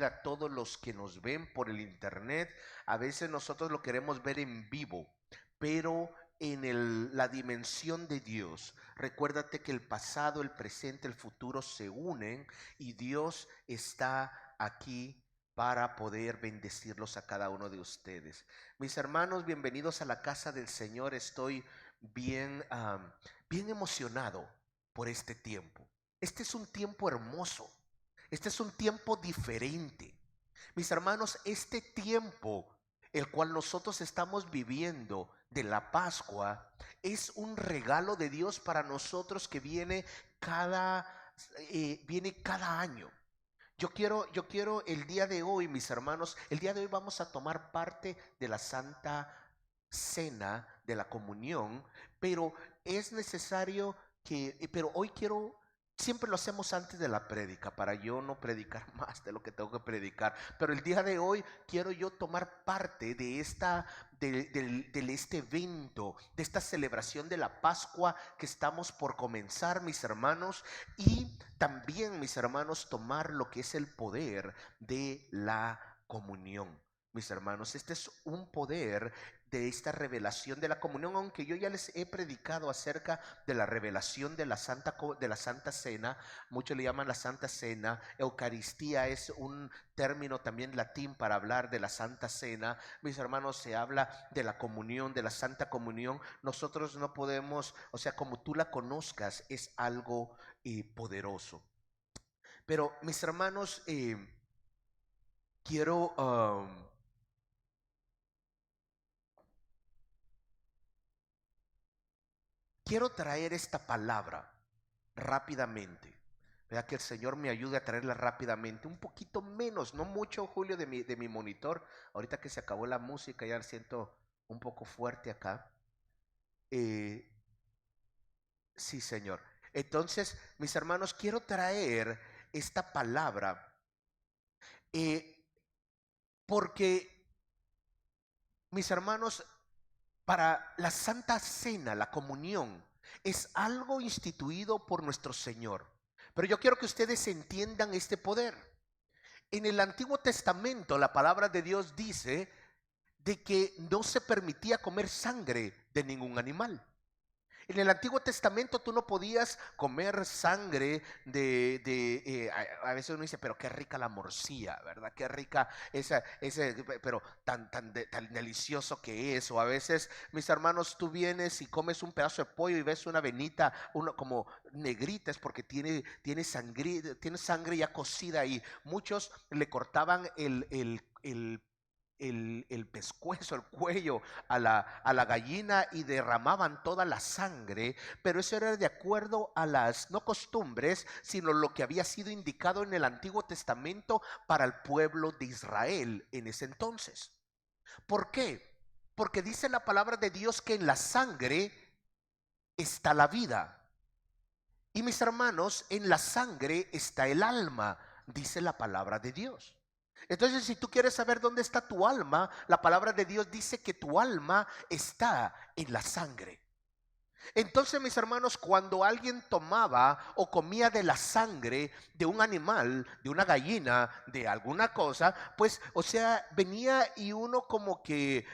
a todos los que nos ven por el internet. A veces nosotros lo queremos ver en vivo, pero en la dimensión de Dios, recuérdate que el pasado, el presente, el futuro se unen y Dios está aquí para poder bendecirlos a cada uno de ustedes. Mis hermanos, bienvenidos a la casa del Señor. Estoy bien emocionado por este tiempo. Este es un tiempo hermoso. Este es un tiempo diferente. Mis hermanos, este tiempo, el cual nosotros estamos viviendo de la Pascua, es un regalo de Dios para nosotros que viene cada año. Yo quiero el día de hoy, mis hermanos, el día de hoy vamos a tomar parte de la Santa Cena, de la comunión, pero es necesario pero hoy siempre lo hacemos antes de la prédica, para yo no predicar más de lo que tengo que predicar, pero el día de hoy quiero yo tomar parte de este evento, de esta celebración de la Pascua que estamos por comenzar, mis hermanos, y también, mis hermanos, tomar lo que es el poder de la comunión. Mis hermanos, este es un poder de esta revelación de la comunión, aunque yo ya les he predicado acerca de la revelación de la Santa Cena. Muchos le llaman la Santa Cena. Eucaristía es un término también latín para hablar de la Santa Cena. Mis hermanos, se habla de la comunión, de la Santa Comunión. Nosotros no podemos, o sea, como tú la conozcas, es algo poderoso. Pero mis hermanos, quiero quiero traer esta palabra rápidamente. Vea que el Señor me ayude a traerla rápidamente, un poquito menos, no mucho, Julio, de mi monitor. Ahorita que se acabó la música, ya siento un poco fuerte acá. Eh, sí, Señor. Entonces, mis hermanos, quiero traer esta palabra eh, porque, mis hermanos, para la Santa Cena, la comunión, es algo instituido por nuestro Señor. Pero yo quiero que ustedes entiendan este poder. En el Antiguo Testamento, la palabra de Dios dice de que no se permitía comer sangre de ningún animal. En el Antiguo Testamento tú no podías comer sangre a veces uno dice, pero qué rica la morcilla, ¿verdad? Qué rica pero tan delicioso que es. O a veces, mis hermanos, tú vienes y comes un pedazo de pollo y ves una venita, uno como negrita, es porque tiene sangre ya cocida ahí. Muchos le cortaban el pescuezo, el cuello a la gallina y derramaban toda la sangre, pero eso era de acuerdo a las no costumbres, sino lo que había sido indicado en el Antiguo Testamento para el pueblo de Israel en ese entonces. ¿Por qué? Porque dice la palabra de Dios que en la sangre está la vida. Y mis hermanos, en la sangre está el alma, dice la palabra de Dios. Entonces, si tú quieres saber dónde está tu alma, la palabra de Dios dice que tu alma está en la sangre. Entonces, mis hermanos, cuando alguien tomaba o comía de la sangre de un animal, de una gallina, de alguna cosa, pues, o sea, venía y uno como que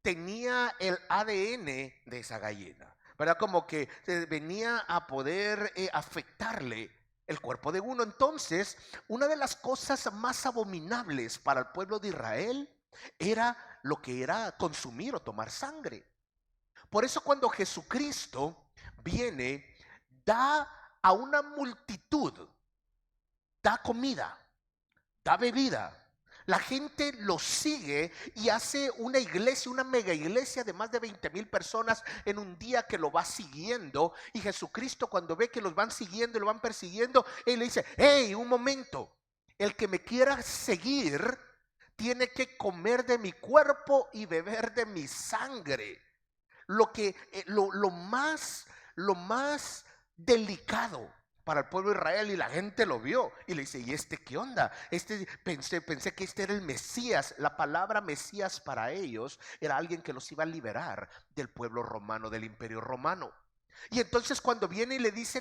tenía el ADN de esa gallina, ¿verdad? Como que venía a poder afectarle el cuerpo de uno. Entonces, una de las cosas más abominables para el pueblo de Israel era lo que era consumir o tomar sangre. Por eso cuando Jesucristo viene, da a una multitud, da comida, da bebida. La gente lo sigue y hace una iglesia, una mega iglesia de más de 20,000 personas en un día que lo va siguiendo. Y Jesucristo, cuando ve que los van siguiendo y lo van persiguiendo, Él le dice: hey, un momento, el que me quiera seguir tiene que comer de mi cuerpo y beber de mi sangre. Lo más delicado para el pueblo de Israel, y la gente lo vio y le dice: ¿y este qué onda? Pensé que este era el Mesías. La palabra Mesías para ellos era alguien que los iba a liberar del pueblo romano, del imperio romano. Y entonces cuando viene y le dice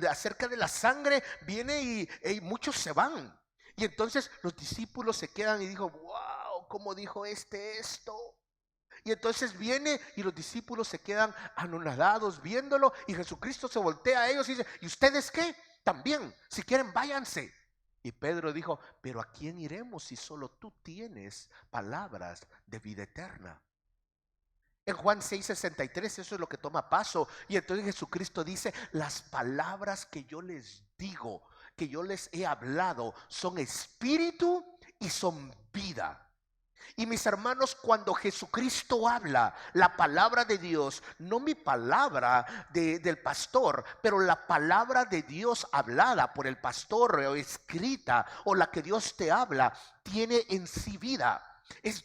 acerca de la sangre, viene y muchos se van. Y entonces los discípulos se quedan y dijo, wow, ¿cómo dijo esto? Y entonces viene y los discípulos se quedan anonadados viéndolo y Jesucristo se voltea a ellos y dice, ¿y ustedes qué? También, si quieren, váyanse. Y Pedro dijo, pero ¿a quién iremos si solo tú tienes palabras de vida eterna? En Juan 6:63 eso es lo que toma paso. Y entonces Jesucristo dice, las palabras que yo les digo, que yo les he hablado, son espíritu y son vida. Y mis hermanos, cuando Jesucristo habla la palabra de Dios, no mi palabra del pastor, pero la palabra de Dios hablada por el pastor o escrita, o la que Dios te habla, tiene en sí vida.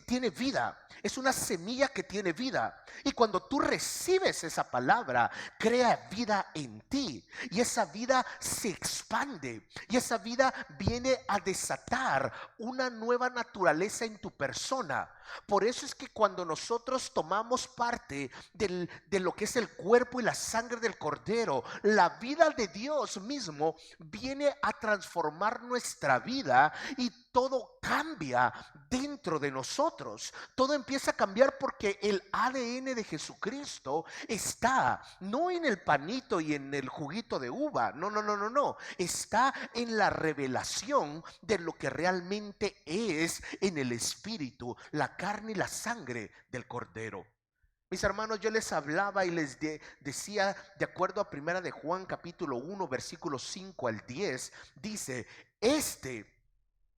Tiene vida, es una semilla que tiene vida. Y cuando tú recibes esa palabra, crea vida en ti. Y esa vida se expande. Y esa vida viene a desatar una nueva naturaleza en tu persona. Por eso es que cuando nosotros tomamos parte de lo que es el cuerpo y la sangre del Cordero, la vida de Dios mismo viene a transformar nuestra vida y todo cambia dentro de nosotros. Todo empieza a cambiar porque el ADN de Jesucristo está no en el panito y en el juguito de uva, no, está en la revelación de lo que realmente es en el espíritu, la carne y la sangre del Cordero. Mis hermanos, yo les hablaba y les decía, de acuerdo a Primera de Juan capítulo 1 versículos 5 al 10, dice, este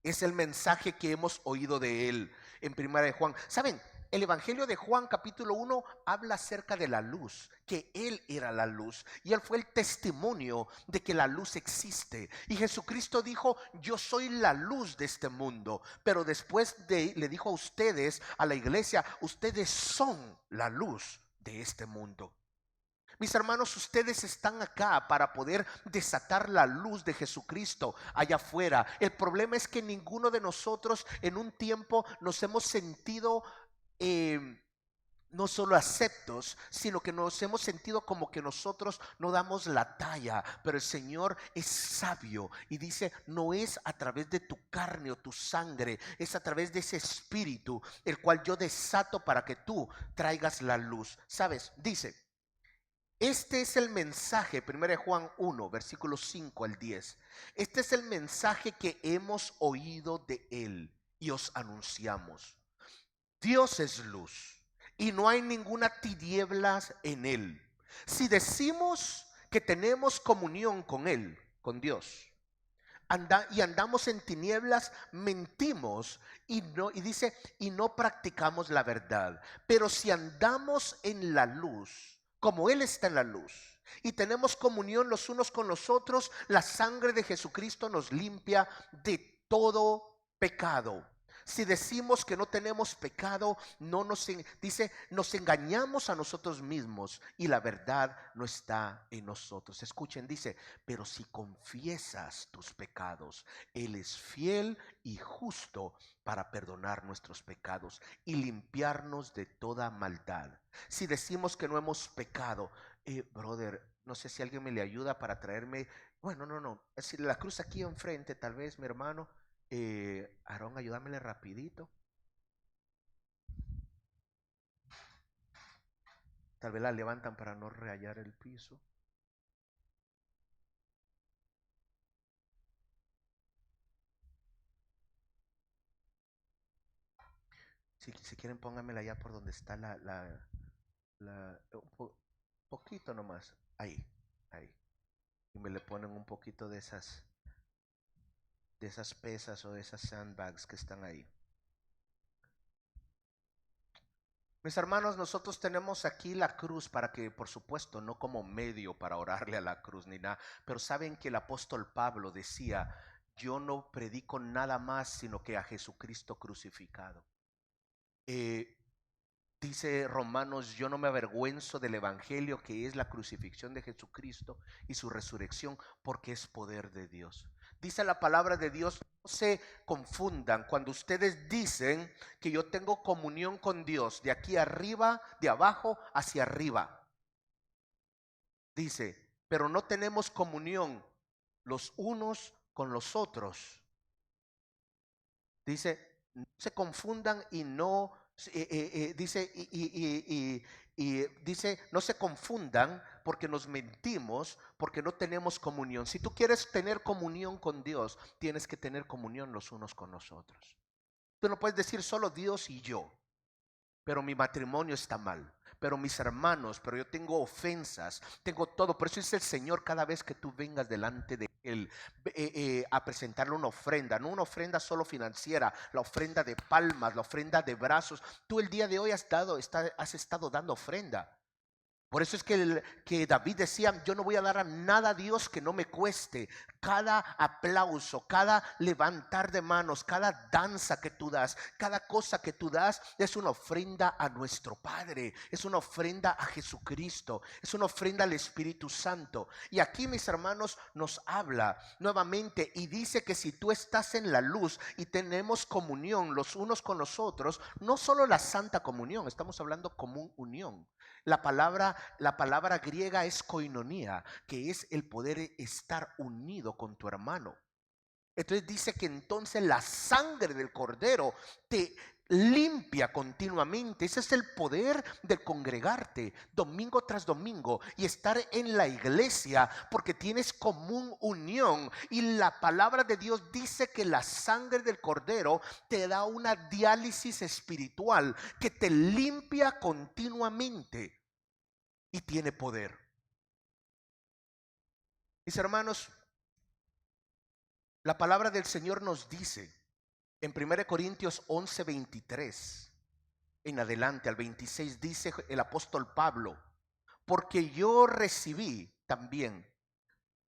es el mensaje que hemos oído de él en Primera de Juan. ¿Saben? El Evangelio de Juan capítulo 1 habla acerca de la luz, que Él era la luz y Él fue el testimonio de que la luz existe. Y Jesucristo dijo, yo soy la luz de este mundo. Pero después le dijo a ustedes, a la iglesia, ustedes son la luz de este mundo. Mis hermanos, ustedes están acá para poder desatar la luz de Jesucristo allá afuera. El problema es que ninguno de nosotros en un tiempo nos hemos sentido no solo aceptos, sino que nos hemos sentido como que nosotros no damos la talla. Pero el Señor es sabio y dice, no es a través de tu carne o tu sangre, es a través de ese espíritu, el cual yo desato para que tú traigas la luz. ¿Sabes? Dice, este es el mensaje, 1 Juan 1, versículos 5 al 10. Este es el mensaje que hemos oído de Él y os anunciamos. Dios es luz y no hay ninguna tinieblas en Él. Si decimos que tenemos comunión con Él, con Dios, y andamos en tinieblas, mentimos y dice, y no practicamos la verdad. Pero si andamos en la luz, como Él está en la luz, y tenemos comunión los unos con los otros, la sangre de Jesucristo nos limpia de todo pecado. Si decimos que no tenemos pecado, dice, nos engañamos a nosotros mismos y la verdad no está en nosotros. Escuchen, dice, pero si confiesas tus pecados, Él es fiel y justo para perdonar nuestros pecados y limpiarnos de toda maldad. Si decimos que no hemos pecado, brother, no sé si alguien me le ayuda para traerme, bueno, no, si la cruz aquí enfrente, tal vez mi hermano. Aarón, ayúdamele rapidito. Tal vez la levantan para no rayar el piso. Si quieren, pónganmela allá por donde está poquito nomás. Ahí. Y me le ponen un poquito de esas pesas o de esas sandbags que están ahí. Mis hermanos, nosotros tenemos aquí la cruz para que, por supuesto, no como medio para orarle a la cruz ni nada, pero saben que el apóstol Pablo decía, yo no predico nada más sino que a Jesucristo crucificado. Eh, Dice Romanos, yo no me avergüenzo del evangelio que es la crucifixión de Jesucristo y su resurrección porque es poder de Dios. Dice la palabra de Dios, no se confundan cuando ustedes dicen que yo tengo comunión con Dios de aquí arriba, de abajo hacia arriba. Dice, pero no tenemos comunión los unos con los otros. Dice, no se confundan y no, dice, y dice, no se confundan porque nos mentimos, porque no tenemos comunión. Si tú quieres tener comunión con Dios, tienes que tener comunión los unos con los otros. Tú no puedes decir solo Dios y yo, pero mi matrimonio está mal, pero mis hermanos, pero yo tengo ofensas, tengo todo. Por eso es el Señor, cada vez que tú vengas delante de Él a presentarle una ofrenda, no una ofrenda solo financiera, la ofrenda de palmas, la ofrenda de brazos. Tú el día de hoy has estado dando ofrenda. Por eso es que David decía, yo no voy a dar a nada a Dios que no me cueste. Cada aplauso, cada levantar de manos, cada danza que tú das, cada cosa que tú das es una ofrenda a nuestro Padre, es una ofrenda a Jesucristo, es una ofrenda al Espíritu Santo. Y aquí, mis hermanos, nos habla nuevamente y dice que si tú estás en la luz y tenemos comunión los unos con los otros, no solo la santa comunión, estamos hablando común unión. La palabra griega es koinonía, que es el poder estar unido con tu hermano. Entonces dice que entonces la sangre del cordero te limpia continuamente. Ese es el poder de congregarte domingo tras domingo y estar en la iglesia, porque tienes común unión. Y la palabra de Dios dice que la sangre del cordero te da una diálisis espiritual que te limpia continuamente y tiene poder. Mis hermanos, la palabra del Señor nos dice en 1 Corintios 11:23 en adelante al 26, dice el apóstol Pablo, porque yo recibí también,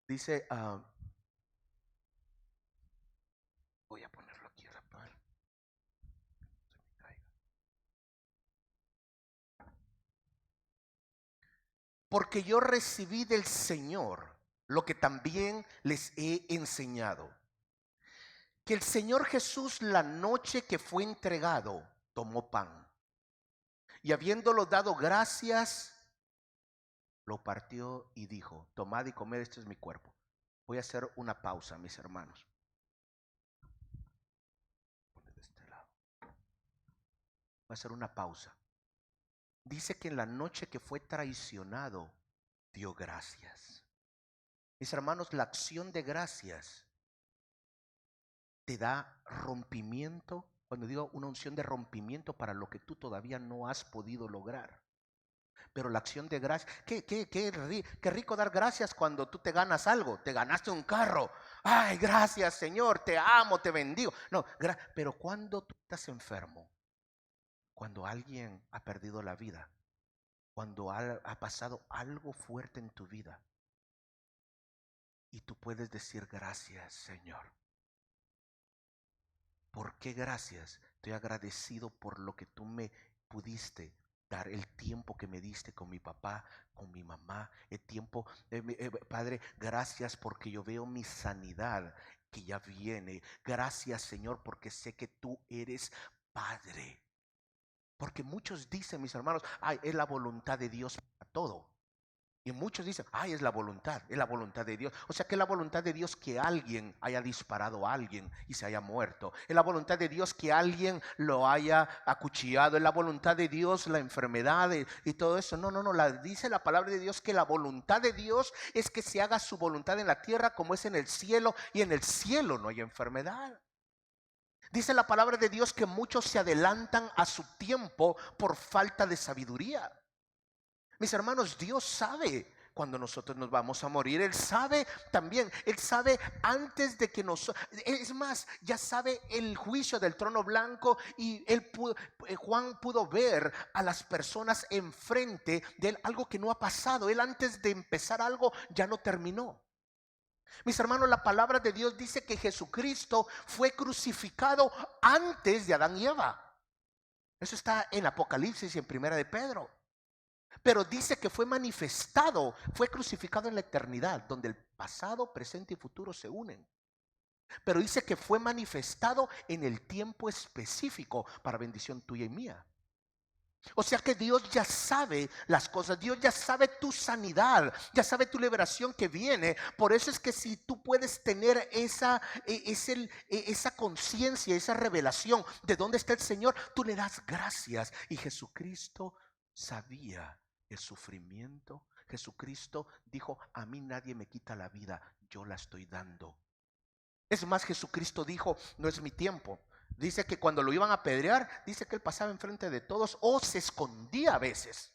dice, voy a ponerlo aquí, porque yo recibí del Señor lo que también les he enseñado, que el Señor Jesús, la noche que fue entregado, tomó pan y habiéndolo dado gracias, lo partió y dijo, tomad y comed, este es mi cuerpo. Voy a hacer una pausa, mis hermanos. De este lado. Voy a hacer una pausa. Dice que en la noche que fue traicionado, dio gracias. Mis hermanos, la acción de gracias te da rompimiento. Cuando digo una unción de rompimiento para lo que tú todavía no has podido lograr. Pero la acción de gracias, qué rico dar gracias cuando tú te ganas algo. Te ganaste un carro. Ay, gracias Señor, te amo, te bendigo. No, pero cuando tú estás enfermo, cuando alguien ha perdido la vida, cuando ha pasado algo fuerte en tu vida, y tú puedes decir gracias Señor. ¿Por qué gracias? Estoy agradecido por lo que tú me pudiste dar, el tiempo que me diste con mi papá, con mi mamá, el tiempo, Padre, gracias porque yo veo mi sanidad que ya viene. Gracias Señor porque sé que tú eres Padre. Porque muchos dicen, mis hermanos, ay, es la voluntad de Dios para todo. Y muchos dicen, ay, es la voluntad de Dios. O sea que es la voluntad de Dios que alguien haya disparado a alguien y se haya muerto. Es la voluntad de Dios que alguien lo haya acuchillado. Es la voluntad de Dios la enfermedad y todo eso. No, dice la palabra de Dios que la voluntad de Dios es que se haga su voluntad en la tierra como es en el cielo. Y en el cielo no hay enfermedad. Dice la palabra de Dios que muchos se adelantan a su tiempo por falta de sabiduría. Mis hermanos, Dios sabe cuando nosotros nos vamos a morir. Él sabe también, Él sabe antes de que es más, ya sabe el juicio del trono blanco. Y Juan pudo ver a las personas enfrente de él, algo que no ha pasado. Él antes de empezar algo ya no terminó. Mis hermanos, la palabra de Dios dice que Jesucristo fue crucificado antes de Adán y Eva. Eso está en Apocalipsis y en Primera de Pedro. Pero dice que fue manifestado, fue crucificado en la eternidad, donde el pasado, presente y futuro se unen. Pero dice que fue manifestado en el tiempo específico para bendición tuya y mía. O sea que Dios ya sabe las cosas, Dios ya sabe tu sanidad, ya sabe tu liberación que viene. Por eso es que si tú puedes tener esa conciencia, esa revelación de dónde está el Señor, tú le das gracias. Y Jesucristo sabía el sufrimiento. Jesucristo dijo: a mí nadie me quita la vida, yo la estoy dando. Es más, Jesucristo dijo: no es mi tiempo. Dice que cuando lo iban a apedrear, dice que él pasaba enfrente de todos o se escondía a veces.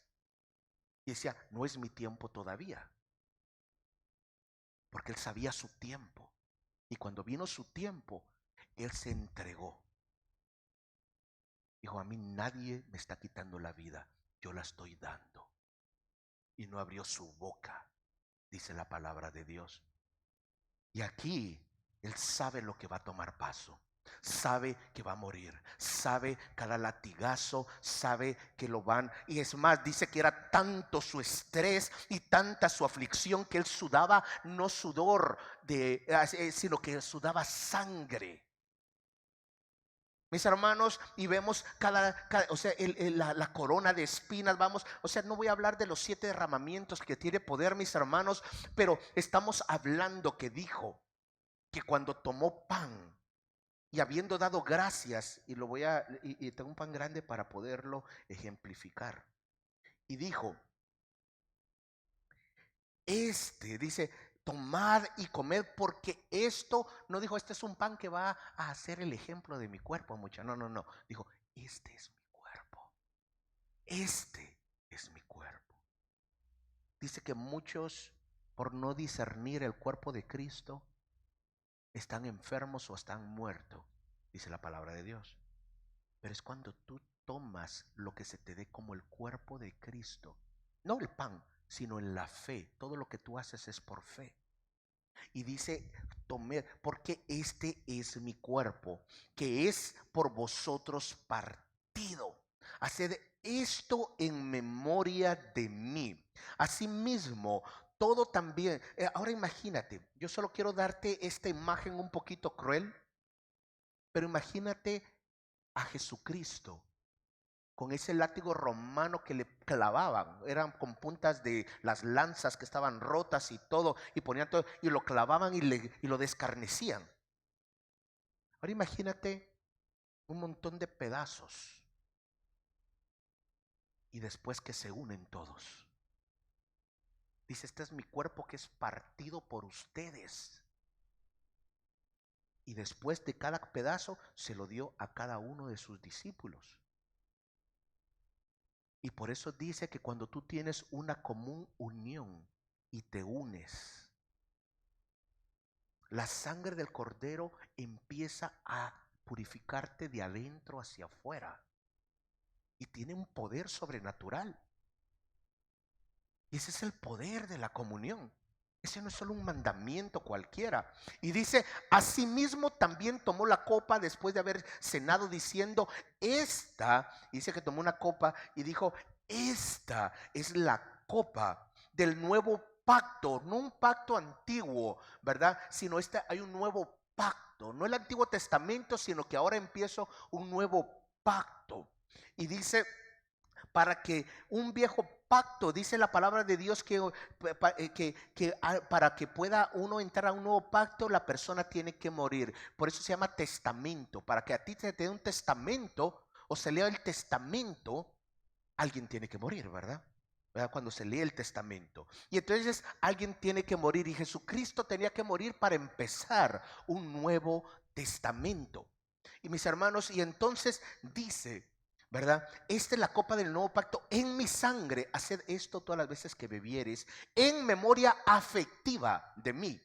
Y decía: no es mi tiempo todavía. Porque él sabía su tiempo. Y cuando vino su tiempo, él se entregó. Dijo: a mí nadie me está quitando la vida, yo la estoy dando. Y no abrió su boca, dice la palabra de Dios. Y aquí él sabe lo que va a tomar paso. Sabe que va a morir, sabe cada latigazo, sabe que lo van. Y es más, dice que era tanto su estrés y tanta su aflicción que él sudaba, no sudor sino que sudaba sangre. Mis hermanos, y vemos o sea, la corona de espinas, vamos, o sea, no voy a hablar de los 7 derramamientos que tiene poder, mis hermanos, pero estamos hablando que dijo que cuando tomó pan y habiendo dado gracias, y tengo un pan grande para poderlo ejemplificar, y dijo, dice: tomad y comed, porque esto, no dijo: este es un pan que va a hacer el ejemplo de mi cuerpo, mucha. No, dijo: este es mi cuerpo, este es mi cuerpo. Dice que muchos, por no discernir el cuerpo de Cristo, están enfermos o están muertos, dice la palabra de Dios. Pero es cuando tú tomas lo que se te dé como el cuerpo de Cristo, no el pan, sino en la fe. Todo lo que tú haces es por fe. Y dice: tomad, porque este es mi cuerpo, que es por vosotros partido. Haced esto en memoria de mí. Asimismo, todo también. Ahora imagínate, yo solo quiero darte esta imagen un poquito cruel, pero imagínate a Jesucristo con ese látigo romano que le clavaban, eran con puntas de las lanzas que estaban rotas y todo, y ponían todo, y lo clavaban y lo descarnecían. Ahora imagínate un montón de pedazos y después que se unen todos. Dice: este es mi cuerpo que es partido por ustedes. Y después de cada pedazo se lo dio a cada uno de sus discípulos. Y por eso dice que cuando tú tienes una común unión y te unes, la sangre del Cordero empieza a purificarte de adentro hacia afuera. Y tiene un poder sobrenatural. Y ese es el poder de la comunión. Ese no es solo un mandamiento cualquiera. Y dice: asimismo también tomó la copa después de haber cenado, diciendo: dice que tomó una copa y dijo: esta es la copa del nuevo pacto, no un pacto antiguo, ¿verdad? Sino hay un nuevo pacto, no el Antiguo Testamento, sino que ahora empiezo un nuevo pacto. Y dice: para que un viejo pacto, dice la palabra de Dios, que para que pueda uno entrar a un nuevo pacto, la persona tiene que morir. Por eso se llama testamento. Para que a ti te dé un testamento o se lea el testamento, alguien tiene que morir, ¿verdad? Cuando se lee el testamento. Y entonces alguien tiene que morir, y Jesucristo tenía que morir para empezar un nuevo testamento. Y mis hermanos, y entonces dice, ¿verdad? Esta es la copa del nuevo pacto en mi sangre. Haced esto todas las veces que bebieres en memoria afectiva de mí.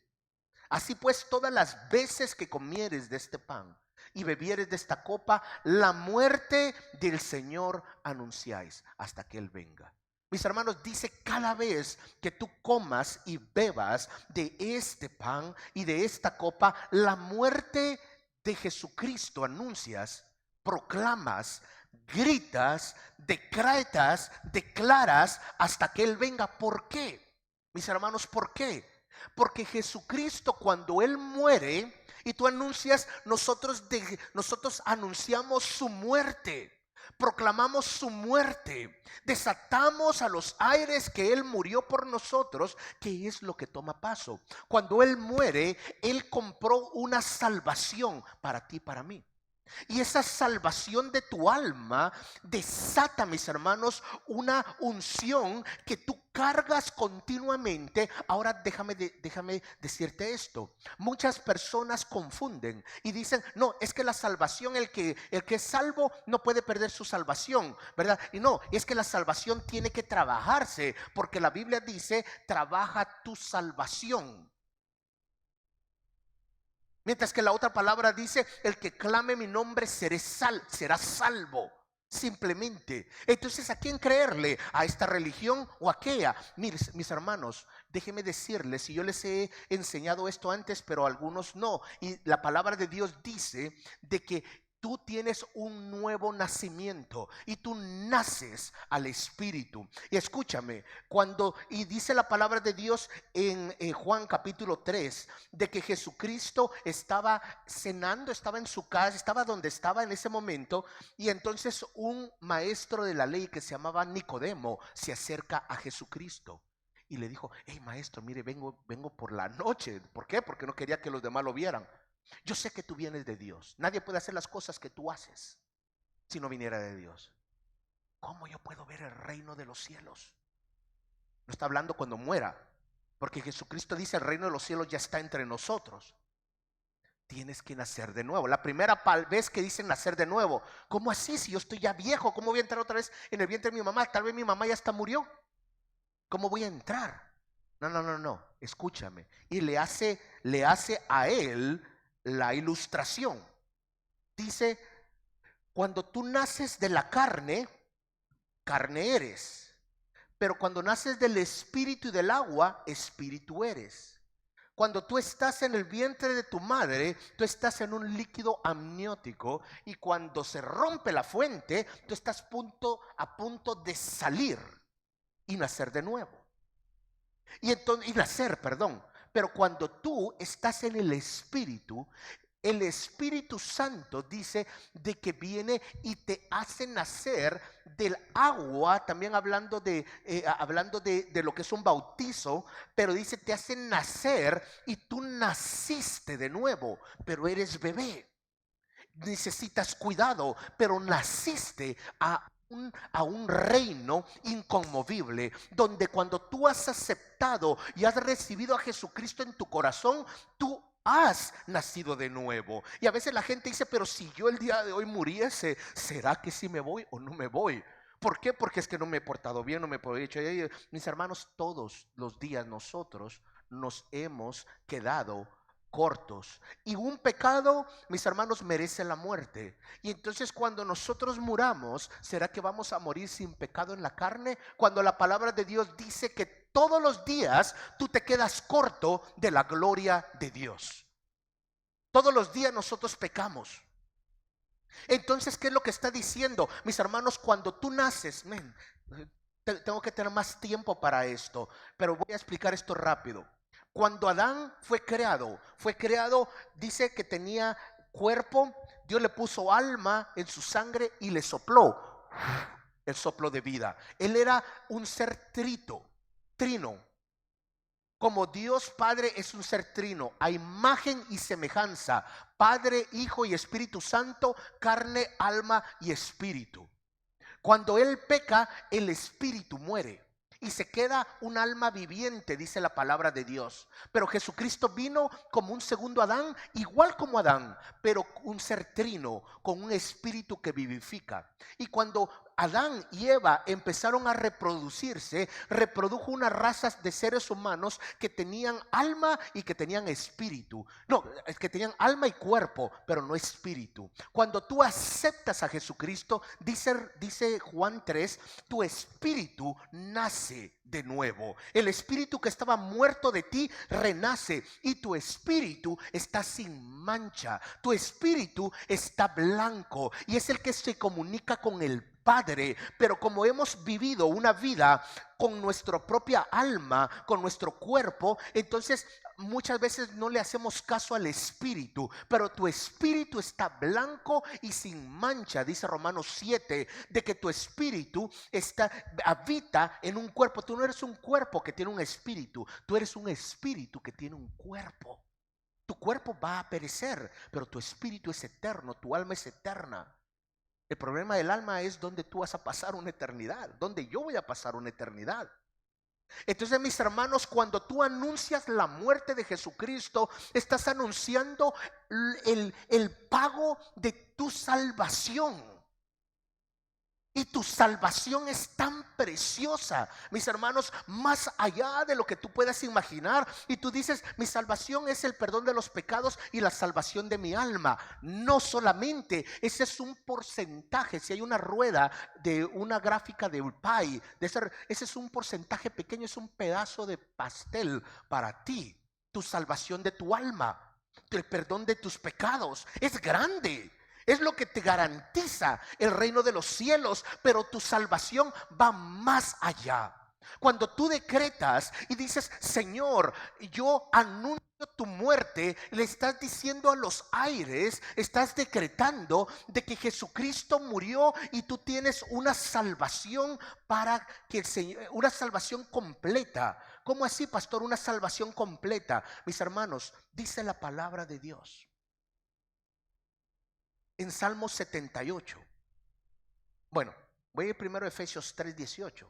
Así pues, todas las veces que comieres de este pan y bebieres de esta copa, la muerte del Señor anunciáis hasta que Él venga. Mis hermanos, dice: cada vez que tú comas y bebas de este pan y de esta copa, la muerte de Jesucristo anuncias, proclamas, gritas, declaras hasta que Él venga. ¿Por qué? Mis hermanos, ¿por qué? Porque Jesucristo, cuando Él muere y tú anuncias, nosotros anunciamos su muerte. proclamamos su muerte, desatamos a los aires que Él murió por nosotros, que es lo que toma paso. Cuando Él muere, Él compró una salvación para ti y para mí. Y esa salvación de tu alma desata, mis hermanos, una unción que tú cargas continuamente. Ahora déjame decirte esto. Muchas personas confunden y dicen, no, es que la salvación, el que es salvo no puede perder su salvación, ¿verdad? Y no, es que la salvación tiene que trabajarse, porque la Biblia dice, trabaja tu salvación. Mientras que la otra palabra dice, el que clame mi nombre será salvo. Simplemente. Entonces, ¿a quién creerle? ¿A esta religión o a aquella? Mis hermanos, déjenme decirles, si yo les he enseñado esto antes, pero algunos no. Y la palabra de Dios dice de que tú tienes un nuevo nacimiento y tú naces al Espíritu. Y escúchame, y dice la palabra de Dios en Juan capítulo 3, de que Jesucristo estaba cenando, estaba en su casa, estaba donde estaba en ese momento, y entonces un maestro de la ley que se llamaba Nicodemo se acerca a Jesucristo y le dijo, hey maestro, mire, vengo por la noche. ¿Por qué? Porque no quería que los demás lo vieran. Yo sé que tú vienes de Dios. Nadie puede hacer las cosas que tú haces si no viniera de Dios. ¿Cómo yo puedo ver el reino de los cielos? No está hablando cuando muera, porque Jesucristo dice, el reino de los cielos ya está entre nosotros. Tienes que nacer de nuevo. La primera vez que dicen nacer de nuevo, ¿cómo así? Si yo estoy ya viejo, ¿cómo voy a entrar otra vez en el vientre de mi mamá? Tal vez mi mamá ya hasta murió. ¿Cómo voy a entrar? No, escúchame. Y le hace a él la ilustración. Dice, cuando tú naces de la carne, carne eres. Pero cuando naces del espíritu y del agua, espíritu eres. Cuando tú estás en el vientre de tu madre, tú estás en un líquido amniótico, y cuando se rompe la fuente, tú estás a punto de salir y nacer de nuevo. Pero cuando tú estás en el Espíritu Santo dice de que viene y te hace nacer del agua, también hablando de lo que es un bautizo, pero dice te hace nacer y tú naciste de nuevo, pero eres bebé. Necesitas cuidado, pero naciste a un reino inconmovible, donde cuando tú has aceptado y has recibido a Jesucristo en tu corazón, tú has nacido de nuevo. Y a veces la gente dice, pero si yo el día de hoy muriese, ¿será que sí me voy o no me voy? ¿Por qué? Porque es que no me he portado bien, no me he hecho. Mis hermanos, todos los días nosotros nos hemos quedado cortos, y un pecado, mis hermanos, merece la muerte. Y entonces cuando nosotros muramos, ¿será que vamos a morir sin pecado en la carne? Cuando la palabra de Dios dice que todos los días tú te quedas corto de la gloria de Dios. Todos los días nosotros pecamos. Entonces, ¿qué es lo que está diciendo? Mis hermanos, cuando tú naces, tengo que tener más tiempo para esto, pero voy a explicar esto rápido. Cuando Adán fue creado, dice que tenía cuerpo, Dios le puso alma en su sangre y le sopló el soplo de vida. Él era un ser trino. Como Dios Padre es un ser trino, a imagen y semejanza, Padre, Hijo y Espíritu Santo, carne, alma y espíritu. Cuando Él peca, el espíritu muere y se queda un alma viviente, dice la palabra de Dios. Pero Jesucristo vino como un segundo Adán, igual como Adán, pero un ser trino, con un espíritu que vivifica. Y cuando Adán y Eva empezaron a reproducirse, reprodujo unas razas de seres humanos que tenían alma y que tenían espíritu. No, es que tenían alma y cuerpo, pero no espíritu. Cuando tú aceptas a Jesucristo, dice Juan 3, tu espíritu nace de nuevo. El espíritu que estaba muerto de ti renace, y tu espíritu está sin mancha. Tu espíritu está blanco y es el que se comunica con el Padre, pero como hemos vivido una vida con nuestra propia alma, con nuestro cuerpo, entonces muchas veces no le hacemos caso al espíritu, pero tu espíritu está blanco y sin mancha, dice Romanos 7, de que tu espíritu habita en un cuerpo. Tú no eres un cuerpo que tiene un espíritu, tú eres un espíritu que tiene un cuerpo. Tu cuerpo va a perecer, pero tu espíritu es eterno, tu alma es eterna. El problema del alma es donde tú vas a pasar una eternidad, donde yo voy a pasar una eternidad. Entonces, mis hermanos, cuando tú anuncias la muerte de Jesucristo, estás anunciando el pago de tu salvación. Y tu salvación es tan preciosa, mis hermanos, más allá de lo que tú puedas imaginar. Y tú dices, mi salvación es el perdón de los pecados y la salvación de mi alma. No solamente, ese es un porcentaje. Si hay una rueda de una gráfica de pie, ese es un porcentaje pequeño, es un pedazo de pastel para ti. Tu salvación de tu alma, el perdón de tus pecados, es grande. Es lo que te garantiza el reino de los cielos, pero tu salvación va más allá. Cuando tú decretas y dices, Señor, yo anuncio tu muerte, le estás diciendo a los aires, estás decretando de que Jesucristo murió y tú tienes una salvación para que el Señor, una salvación completa. ¿Cómo así, pastor? Una salvación completa. Mis hermanos, dice la palabra de Dios en Salmo 78. Bueno, voy a ir primero a Efesios 3:18.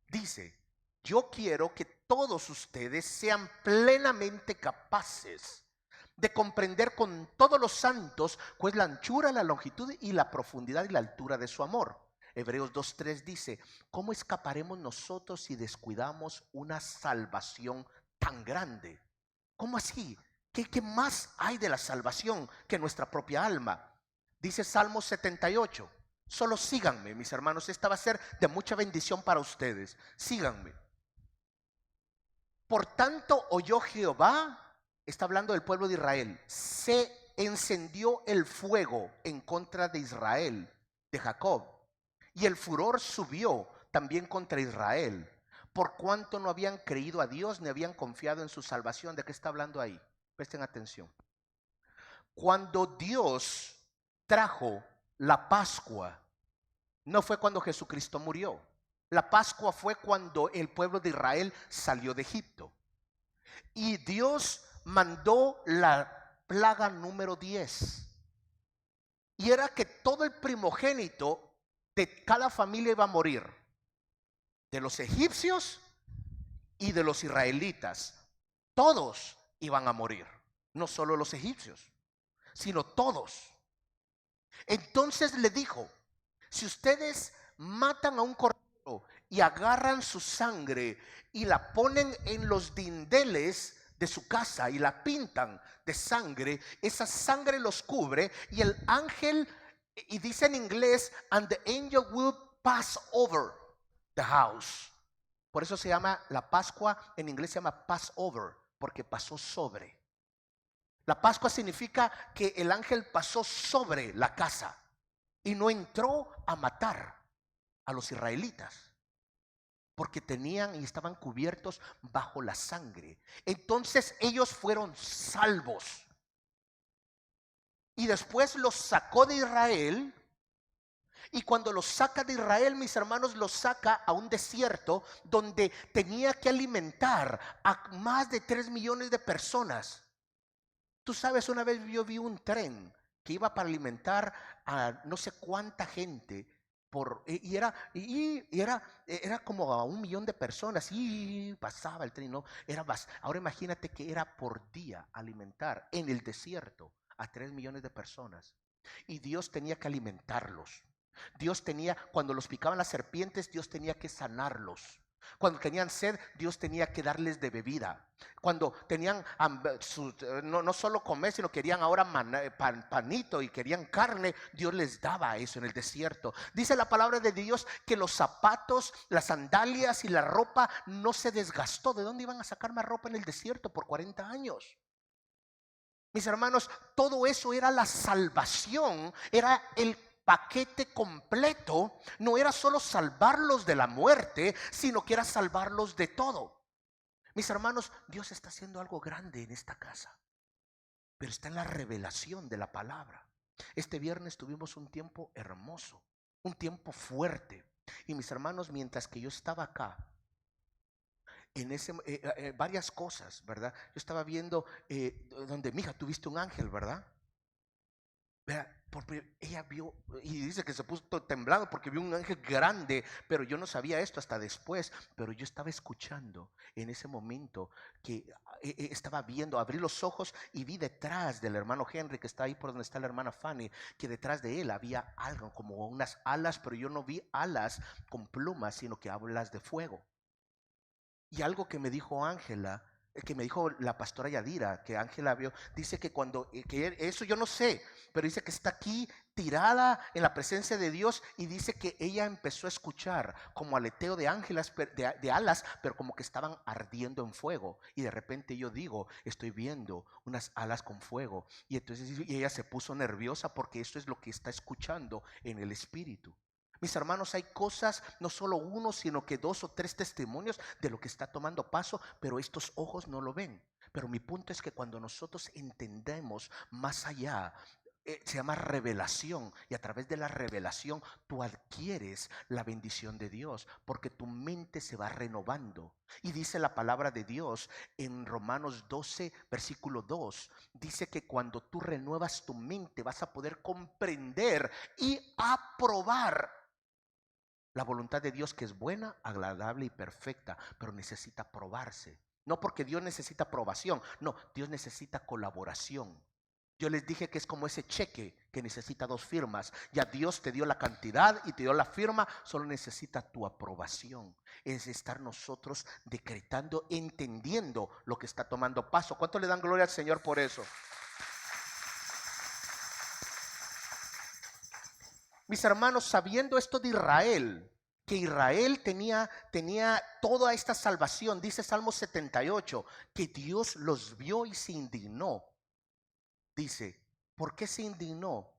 Dice, yo quiero que todos ustedes sean plenamente capaces de comprender con todos los santos cuál es la anchura, la longitud y la profundidad y la altura de su amor. Hebreos 2:3 dice, ¿cómo escaparemos nosotros si descuidamos una salvación tan grande? ¿Cómo así? ¿Qué más hay de la salvación que nuestra propia alma? Dice Salmo 78. Solo síganme, mis hermanos. Esta va a ser de mucha bendición para ustedes. Síganme. Por tanto oyó Jehová, está hablando del pueblo de Israel, se encendió el fuego en contra de Israel, de Jacob, y el furor subió también contra Israel, por cuanto no habían creído a Dios ni habían confiado en su salvación. ¿De qué está hablando ahí? Presten atención. Cuando Dios trajo la Pascua, no fue cuando Jesucristo murió. La Pascua fue cuando el pueblo de Israel salió de Egipto. Y Dios mandó la plaga número 10. Y era que todo el primogénito de cada familia iba a morir. De los egipcios y de los israelitas. Todos iban a morir. No solo los egipcios, sino todos. Entonces le dijo, si ustedes matan a un cordero y agarran su sangre y la ponen en los dinteles de su casa y la pintan de sangre, esa sangre los cubre y el ángel, y dice en inglés, and the angel will pass over the house. Por eso se llama la Pascua, en inglés se llama Passover, porque pasó sobre. La Pascua significa que el ángel pasó sobre la casa y no entró a matar a los israelitas, porque tenían y estaban cubiertos bajo la sangre. Entonces ellos fueron salvos. Y después los sacó de Israel. Y cuando los saca de Israel, mis hermanos, los saca a un desierto donde tenía que alimentar a más de 3 millones de personas. Tú sabes, una vez yo vi un tren que iba para alimentar a no sé cuánta gente y era como a 1 millón de personas y pasaba el tren, ¿no? Ahora imagínate que era por día alimentar en el desierto a 3 millones de personas. Y Dios tenía que alimentarlos. Cuando los picaban las serpientes, Dios tenía que sanarlos. Cuando tenían sed, Dios tenía que darles de bebida. Cuando tenían no solo comer, sino querían ahora panito y querían carne, Dios les daba eso en el desierto. Dice la palabra de Dios que los zapatos, las sandalias y la ropa no se desgastó. ¿De dónde iban a sacar más ropa en el desierto por 40 años? Mis hermanos, todo eso era la salvación, era el paquete completo. No era solo salvarlos de la muerte, sino que era salvarlos de todo. Mis hermanos, Dios está haciendo algo grande en esta casa, pero está en la revelación de la palabra. Este viernes tuvimos un tiempo hermoso, un tiempo fuerte. Y mis hermanos, mientras que yo estaba acá, en ese varias cosas, ¿verdad? Yo estaba viendo donde, mija, tuviste un ángel, ¿verdad? Vea, ella vio y dice que se puso temblando porque vio un ángel grande, pero yo no sabía esto hasta después. Pero yo estaba escuchando en ese momento que estaba viendo, abrí los ojos y vi detrás del hermano Henry, que está ahí por donde está la hermana Fanny, que detrás de él había algo como unas alas, pero yo no vi alas con plumas, sino que alas de fuego. Y algo que me dijo Ángela, que me dijo la pastora Yadira, que Ángela vio, dice que cuando, que eso yo no sé, pero dice que está aquí tirada en la presencia de Dios, y dice que ella empezó a escuchar como aleteo de ángelas, de alas, pero como que estaban ardiendo en fuego. Y de repente yo digo, estoy viendo unas alas con fuego. Y entonces y ella se puso nerviosa porque esto es lo que está escuchando en el espíritu. Mis hermanos, hay cosas, no solo uno, sino que 2 o 3 testimonios de lo que está tomando paso, pero estos ojos no lo ven. Pero mi punto es que cuando nosotros entendemos más allá, se llama revelación, y a través de la revelación tú adquieres la bendición de Dios, porque tu mente se va renovando. Y dice la palabra de Dios en Romanos 12, versículo 2, dice que cuando tú renuevas tu mente vas a poder comprender y aprobar la voluntad de Dios, que es buena, agradable y perfecta, pero necesita probarse. No porque Dios necesita aprobación, no, Dios necesita colaboración. Yo les dije que es como ese cheque que necesita 2 firmas. Ya Dios te dio la cantidad y te dio la firma, solo necesita tu aprobación. Es estar nosotros decretando, entendiendo lo que está tomando paso. ¿Cuánto le dan gloria al Señor por eso? Mis hermanos, sabiendo esto de Israel, que Israel tenía toda esta salvación, dice Salmo 78, que Dios los vio y se indignó. Dice, ¿por qué se indignó?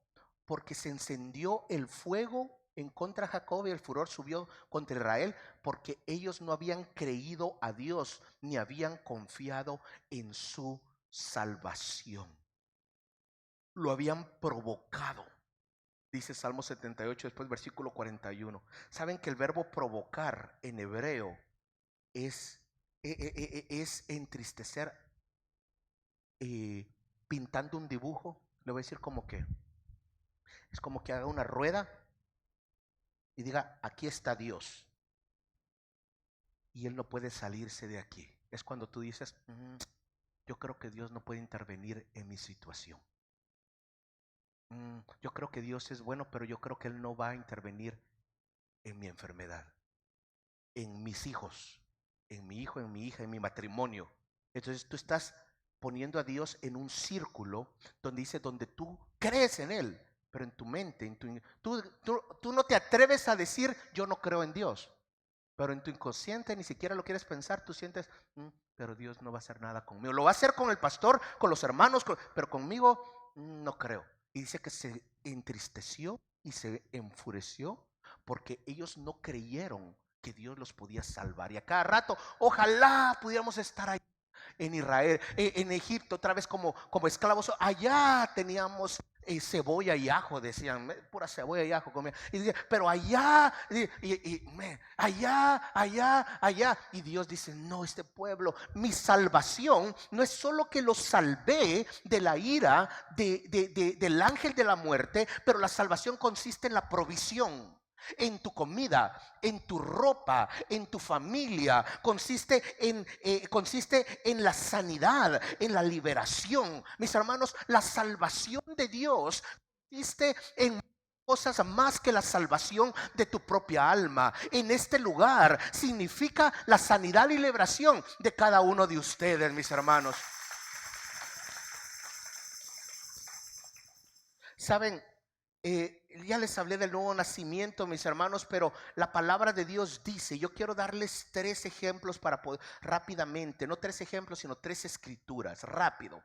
Porque se encendió el fuego en contra de Jacob y el furor subió contra Israel, porque ellos no habían creído a Dios ni habían confiado en su salvación. Lo habían provocado. Dice Salmo 78, después versículo 41. Saben que el verbo provocar en hebreo es entristecer, pintando un dibujo. Le voy a decir como que es como que haga una rueda y diga, aquí está Dios, y Él no puede salirse de aquí. Es cuando tú dices, yo creo que Dios no puede intervenir en mi situación. Yo creo que Dios es bueno, pero yo creo que Él no va a intervenir en mi enfermedad, en mis hijos, en mi hijo, en mi hija, en mi matrimonio. Entonces tú estás poniendo a Dios en un círculo donde dice, donde tú crees en Él, pero en tu mente, tú no te atreves a decir, yo no creo en Dios. Pero en tu inconsciente ni siquiera lo quieres pensar, tú sientes, pero Dios no va a hacer nada conmigo. Lo va a hacer con el pastor, con los hermanos, pero conmigo no creo. Y dice que se entristeció y se enfureció porque ellos no creyeron que Dios los podía salvar. Y a cada rato, ojalá pudiéramos estar ahí en Israel, en Egipto, otra vez como esclavos. Allá teníamos cebolla y ajo, decían, pura cebolla y ajo comían. Y dice, pero allá, allá. Y Dios dice, no, este pueblo, mi salvación no es solo que los salvé de la ira del ángel de la muerte, pero la salvación consiste en la provisión. En tu comida, en tu ropa, en tu familia, consiste en la sanidad, en la liberación. Mis hermanos, la salvación de Dios consiste en cosas más que la salvación de tu propia alma. En este lugar significa la sanidad y liberación de cada uno de ustedes, mis hermanos. Saben, ya les hablé del nuevo nacimiento, mis hermanos, pero la palabra de Dios dice, yo quiero darles 3 ejemplos para poder rápidamente, no 3 ejemplos, sino 3 escrituras, rápido.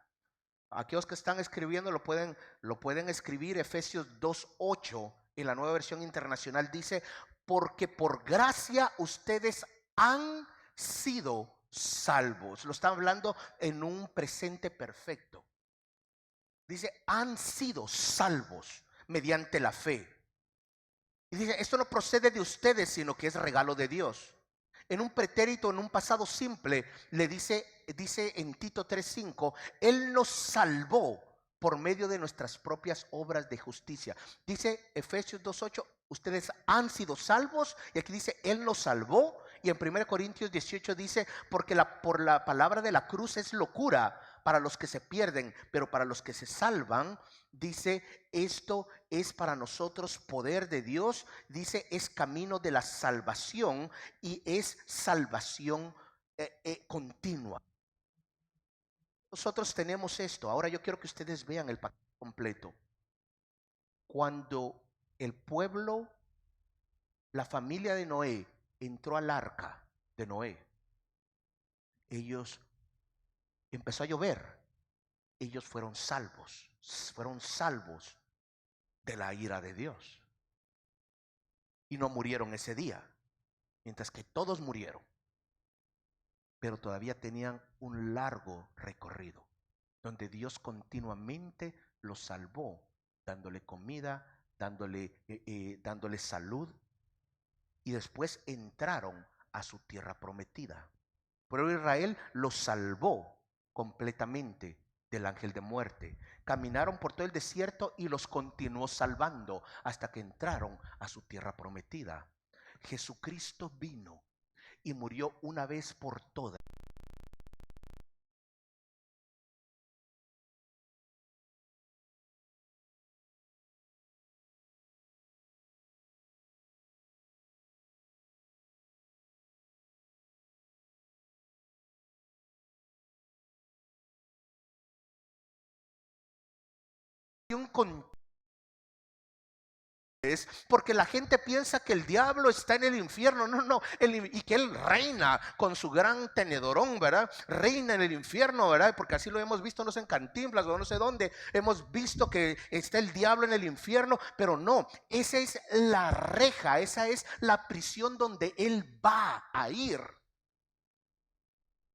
Aquellos que están escribiendo lo pueden escribir. Efesios 2:8 en la Nueva Versión Internacional dice: porque por gracia ustedes han sido salvos. Lo está hablando en un presente perfecto. Dice: han sido salvos mediante la fe. Y dice: esto no procede de ustedes, sino que es regalo de Dios. En un pretérito, en un pasado simple, le dice en Tito 3:5, Él nos salvó por medio de nuestras propias obras de justicia. Dice Efesios 2:8, ustedes han sido salvos, y aquí dice Él nos salvó. Y en 1 Corintios 18 dice: porque por la palabra de la cruz es locura para los que se pierden, pero para los que se salvan, dice, esto es para nosotros poder de Dios. Dice, es camino de la salvación, y es salvación continua. Nosotros tenemos esto. Ahora yo quiero que ustedes vean el paquete completo. Cuando el pueblo, la familia de Noé, entró al arca de Noé, empezó a llover. Ellos fueron salvos de la ira de Dios, y no murieron ese día, mientras que todos murieron. Pero todavía tenían un largo recorrido, donde Dios continuamente los salvó, dándole comida, dándole salud, y después entraron a su tierra prometida. Pero Israel los salvó completamente del ángel de muerte. Caminaron por todo el desierto y los continuó salvando hasta que entraron a su tierra prometida. Jesucristo vino y murió una vez por todas. Porque la gente piensa que el diablo está en el infierno. No, y que él reina con su gran tenedorón, ¿verdad? Reina en el infierno, ¿verdad? Porque así lo hemos visto, no sé, en Cantinflas o no sé dónde. Hemos visto que está el diablo en el infierno, pero no, esa es la reja, esa es la prisión donde él va a ir.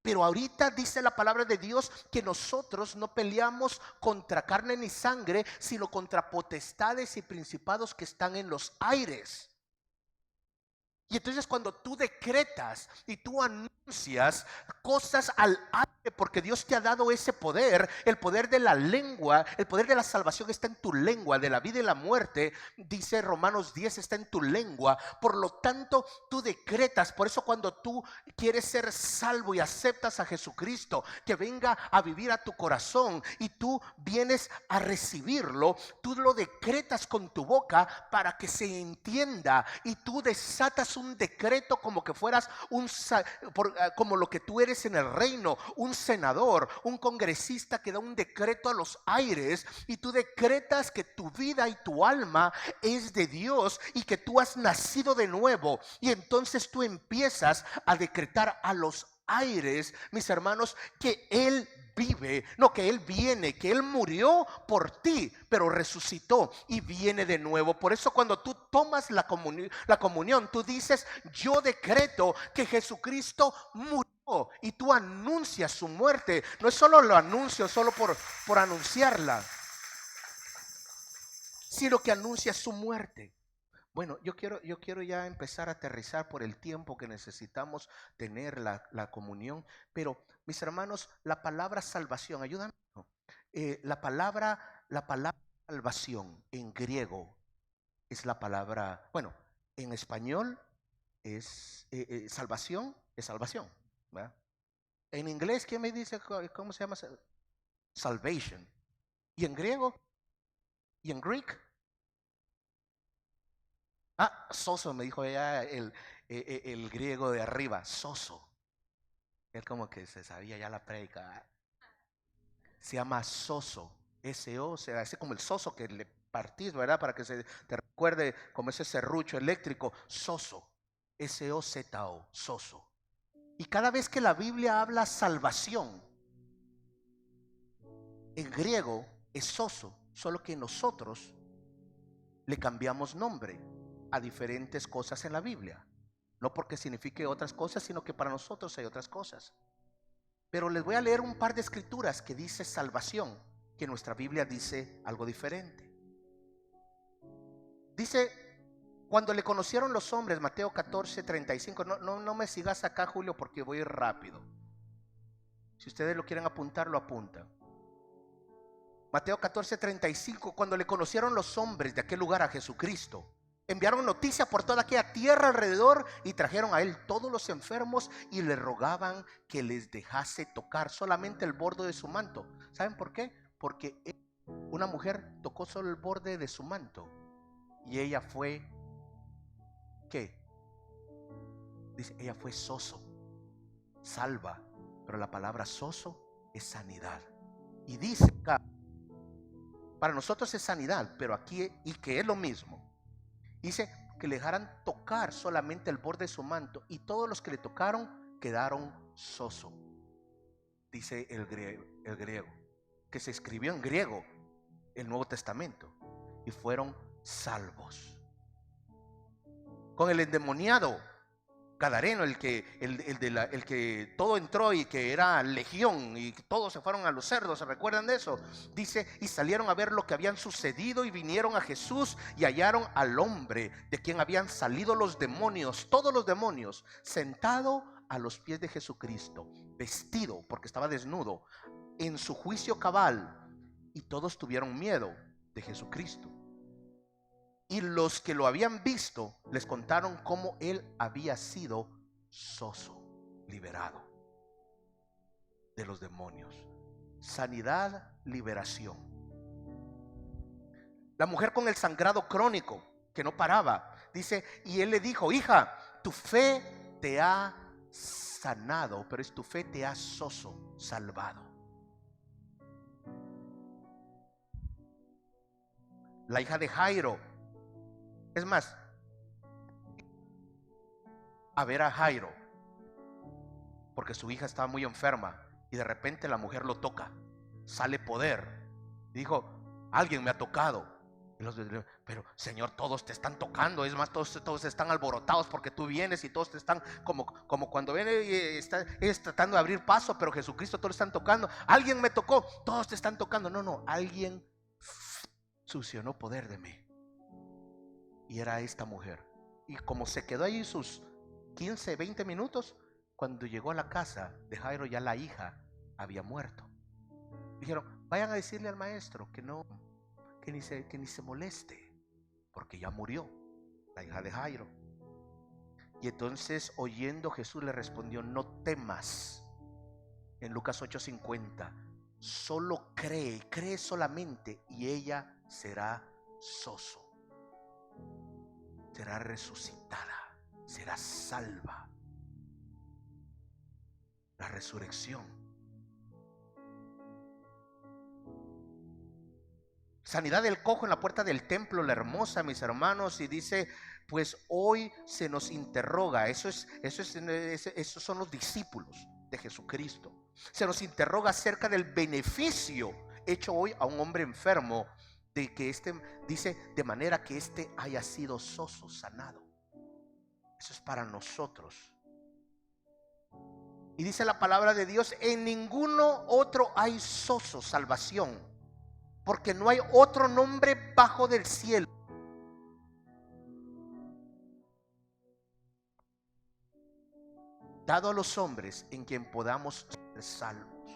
Pero ahorita dice la palabra de Dios que nosotros no peleamos contra carne ni sangre, sino contra potestades y principados que están en los aires. Y entonces cuando tú decretas y tú anuncias cosas al aire, porque Dios te ha dado ese poder, el poder de la lengua, el poder de la salvación está en tu lengua, de la vida y la muerte, dice Romanos 10, está en tu lengua. Por lo tanto, tú decretas. Por eso cuando tú quieres ser salvo y aceptas a Jesucristo, que venga a vivir a tu corazón, y tú vienes a recibirlo, tú lo decretas con tu boca para que se entienda, y tú desatas un decreto como que fueras como lo que tú eres en el reino, un senador, un congresista que da un decreto a los aires, y tú decretas que tu vida y tu alma es de Dios y que tú has nacido de nuevo. Y entonces tú empiezas a decretar a los aires, mis hermanos, que Él vive, no, que Él viene, que Él murió por ti, pero resucitó y viene de nuevo. Por eso cuando tú tomas la comunión, tú dices: yo decreto que Jesucristo murió, y tú anuncias su muerte. No es solo lo anuncio solo por anunciarla, sino que anuncias su muerte. Bueno, yo quiero ya empezar a aterrizar por el tiempo que necesitamos tener la comunión. Pero mis hermanos, la palabra salvación, ayúdame. La palabra salvación en griego es la palabra, bueno, en español es salvación, es salvación, ¿verdad? En inglés, ¿quién me dice cómo se llama? Salvation. ¿Y en griego? ¿Y en Greek? Soso, me dijo ya el griego de arriba, soso. Él como que se sabía ya la prédica. Se llama soso, S-O, se hace como el soso que le partís, ¿verdad? Para que se te recuerde como ese serrucho eléctrico, soso, S-O-Z-O, soso. Y cada vez que la Biblia habla salvación, En griego es soso, solo que nosotros le cambiamos nombre a diferentes cosas en la Biblia. No porque signifique otras cosas, sino que para nosotros hay otras cosas. Pero les voy a leer un par de escrituras que dice salvación, que nuestra Biblia dice algo diferente. Dice, cuando le conocieron los hombres, Mateo 14:35. No me sigas acá, Julio, porque voy rápido. Si ustedes lo quieren apuntar, lo apuntan. Mateo 14:35. Cuando le conocieron los hombres de aquel lugar a Jesucristo, enviaron noticia por toda aquella tierra alrededor y trajeron a él todos los enfermos y le rogaban que les dejase tocar solamente el borde de su manto. ¿Saben por qué? Porque una mujer tocó solo el borde de su manto y ella fue, ¿qué? Dice, ella fue soso, salva, pero la palabra soso es sanidad. Y dice acá, para nosotros es sanidad, pero aquí, y que es lo mismo. Dice que le dejaran tocar solamente el borde de su manto y todos los que le tocaron quedaron soso. Dice el griego, que se escribió en griego el Nuevo Testamento y fueron salvos. Con el endemoniado gadareno, el que todo entró y que era legión y todos se fueron a los cerdos, ¿se recuerdan de eso? Dice, y salieron a ver lo que habían sucedido y vinieron a Jesús y hallaron al hombre de quien habían salido los demonios, todos los demonios, sentado a los pies de Jesucristo, vestido, porque estaba desnudo, en su juicio cabal, y todos tuvieron miedo de Jesucristo. Y los que lo habían visto les contaron cómo él había sido soso, liberado de los demonios. Sanidad, liberación. La mujer con el sangrado crónico que no paraba, dice, y él le dijo, hija, tu fe te ha sanado, pero es tu fe te ha soso, salvado. La hija de Jairo, es más, a ver a Jairo, porque su hija estaba muy enferma y de repente la mujer lo toca, sale poder. Dijo, alguien me ha tocado. Y pero Señor, todos te están tocando. Es más, todos están alborotados porque tú vienes y todos te están como cuando viene y está tratando de abrir paso, pero Jesucristo todos están tocando. Alguien me tocó, todos te están tocando. No, alguien succionó poder de mí. Y era esta mujer. Y como se quedó ahí sus 15, 20 minutos, cuando llegó a la casa de Jairo, ya la hija había muerto. Dijeron, vayan a decirle al maestro que ni se moleste, porque ya murió la hija de Jairo. Y entonces, oyendo, Jesús le respondió, no temas. En Lucas 8:50, solo cree solamente y ella será soso. Será resucitada, será salva. La resurrección. Sanidad del cojo en la puerta del templo, la hermosa, mis hermanos, y dice, pues hoy se nos interroga, esos son los discípulos de Jesucristo. Se nos interroga acerca del beneficio hecho hoy a un hombre enfermo, de que dice, de manera que haya sido soso, sanado. Eso es para nosotros. Y dice la palabra de Dios, en ninguno otro hay soso, salvación, porque no hay otro nombre bajo del cielo dado a los hombres en quien podamos ser salvos.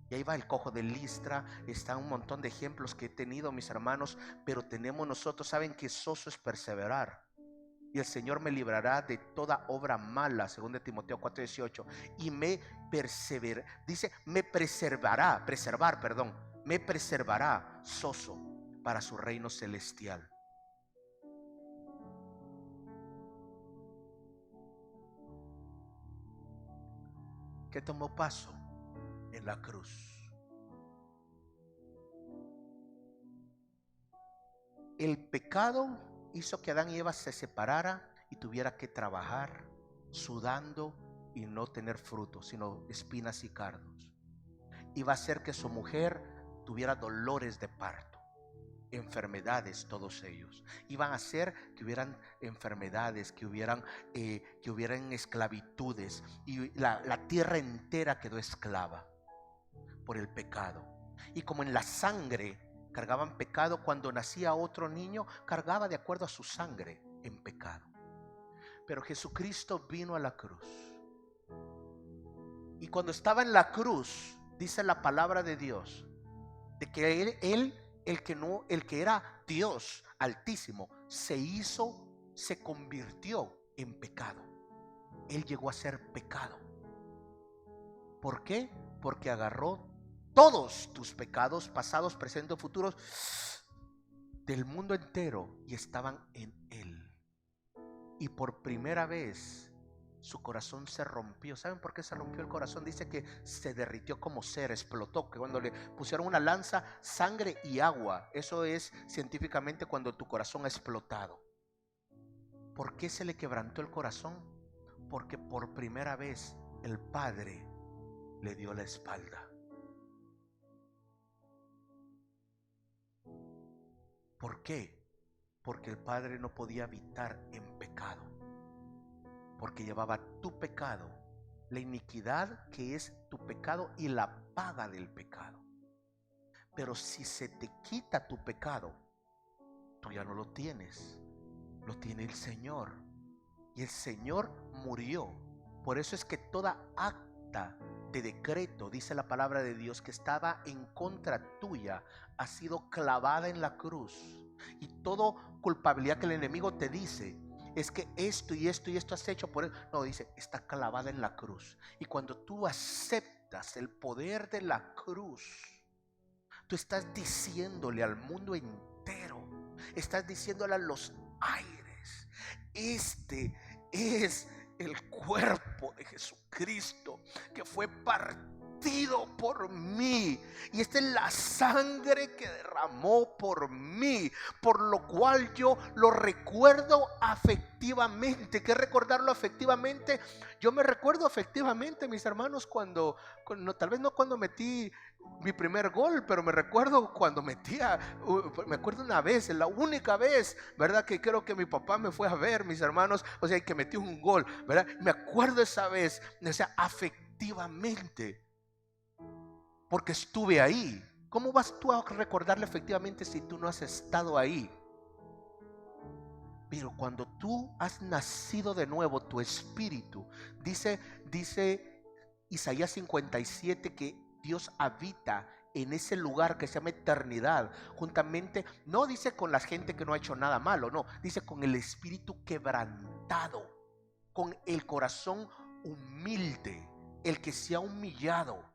Y ahí va el cojo de Listra, está un montón de ejemplos que he tenido, mis hermanos, pero tenemos nosotros, saben que soso es perseverar. Y el Señor me librará de toda obra mala, según de Timoteo 4:18, y me preservará soso para su reino celestial. ¿Qué tomó paso? En la cruz. El pecado hizo que Adán y Eva se separaran y tuviera que trabajar sudando y no tener frutos, sino espinas y cardos. iba a hacer que su mujer tuviera dolores de parto, enfermedades, todos ellos. Iban a hacer que hubieran enfermedades, que hubieran esclavitudes, y la tierra entera quedó esclava por el pecado. Y como en la sangre cargaban pecado, cuando nacía otro niño cargaba de acuerdo a su sangre en pecado. Pero Jesucristo vino a la cruz, y cuando estaba en la cruz, dice la palabra de Dios, de que él el que era Dios altísimo, se convirtió en pecado. Él llegó a ser pecado. ¿Por qué? Porque agarró todos tus pecados, pasados, presentes, futuros, del mundo entero, y estaban en Él. Y por primera vez su corazón se rompió. ¿Saben por qué se rompió el corazón? Dice que se derritió como cera, explotó. Que cuando le pusieron una lanza, sangre y agua. Eso es científicamente cuando tu corazón ha explotado. ¿Por qué se le quebrantó el corazón? Porque por primera vez el Padre le dio la espalda. ¿Por qué? Porque el Padre no podía habitar en pecado, porque llevaba tu pecado, la iniquidad que es tu pecado y la paga del pecado. Pero si se te quita tu pecado, tú ya no lo tienes, lo tiene el Señor. Y el Señor murió. Por eso es que toda acta de decreto, dice la palabra de Dios, que estaba en contra tuya, ha sido clavada en la cruz. Y toda culpabilidad que el enemigo te dice, es que esto y esto y esto has hecho por él, no, dice, está clavada en la cruz. Y cuando tú aceptas el poder de la cruz, tú estás diciéndole al mundo entero, estás diciéndole a los aires, este es el cuerpo de Jesucristo que fue partido por mí, y esta es la sangre que derramó por mí, por lo cual yo lo recuerdo afectivamente. ¿Qué recordarlo afectivamente? Yo me recuerdo afectivamente, mis hermanos, cuando tal vez no cuando metí mi primer gol, pero me recuerdo cuando metía, me acuerdo una vez, la única vez, ¿verdad? Que creo que mi papá me fue a ver, mis hermanos, o sea, que metí un gol, ¿verdad? Me acuerdo esa vez, o sea, afectivamente, porque estuve ahí. ¿Cómo vas tú a recordarlo efectivamente si tú no has estado ahí? Pero cuando tú has nacido de nuevo, tu espíritu, dice Isaías 57, que Dios habita en ese lugar que se llama eternidad, juntamente, no dice con la gente que no ha hecho nada malo, no, dice con el espíritu quebrantado, con el corazón humilde, el que se ha humillado.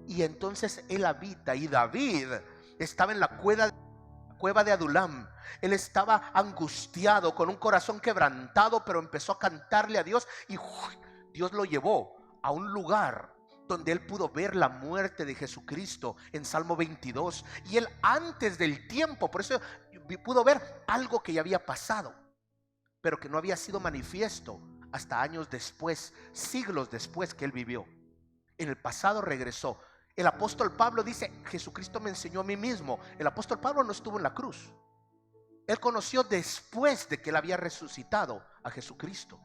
Y entonces Él habita. Y David estaba en la cueva de Adulam. Él estaba angustiado, con un corazón quebrantado, pero empezó a cantarle a Dios, y Dios lo llevó a un lugar donde él pudo ver la muerte de Jesucristo en Salmo 22. Y él, antes del tiempo, por eso pudo ver algo que ya había pasado, pero que no había sido manifiesto hasta años después, siglos después que él vivió. En el pasado regresó. El apóstol Pablo dice, Jesucristo me enseñó a mí mismo. El apóstol Pablo no estuvo en la cruz. Él conoció después de que él había resucitado a Jesucristo.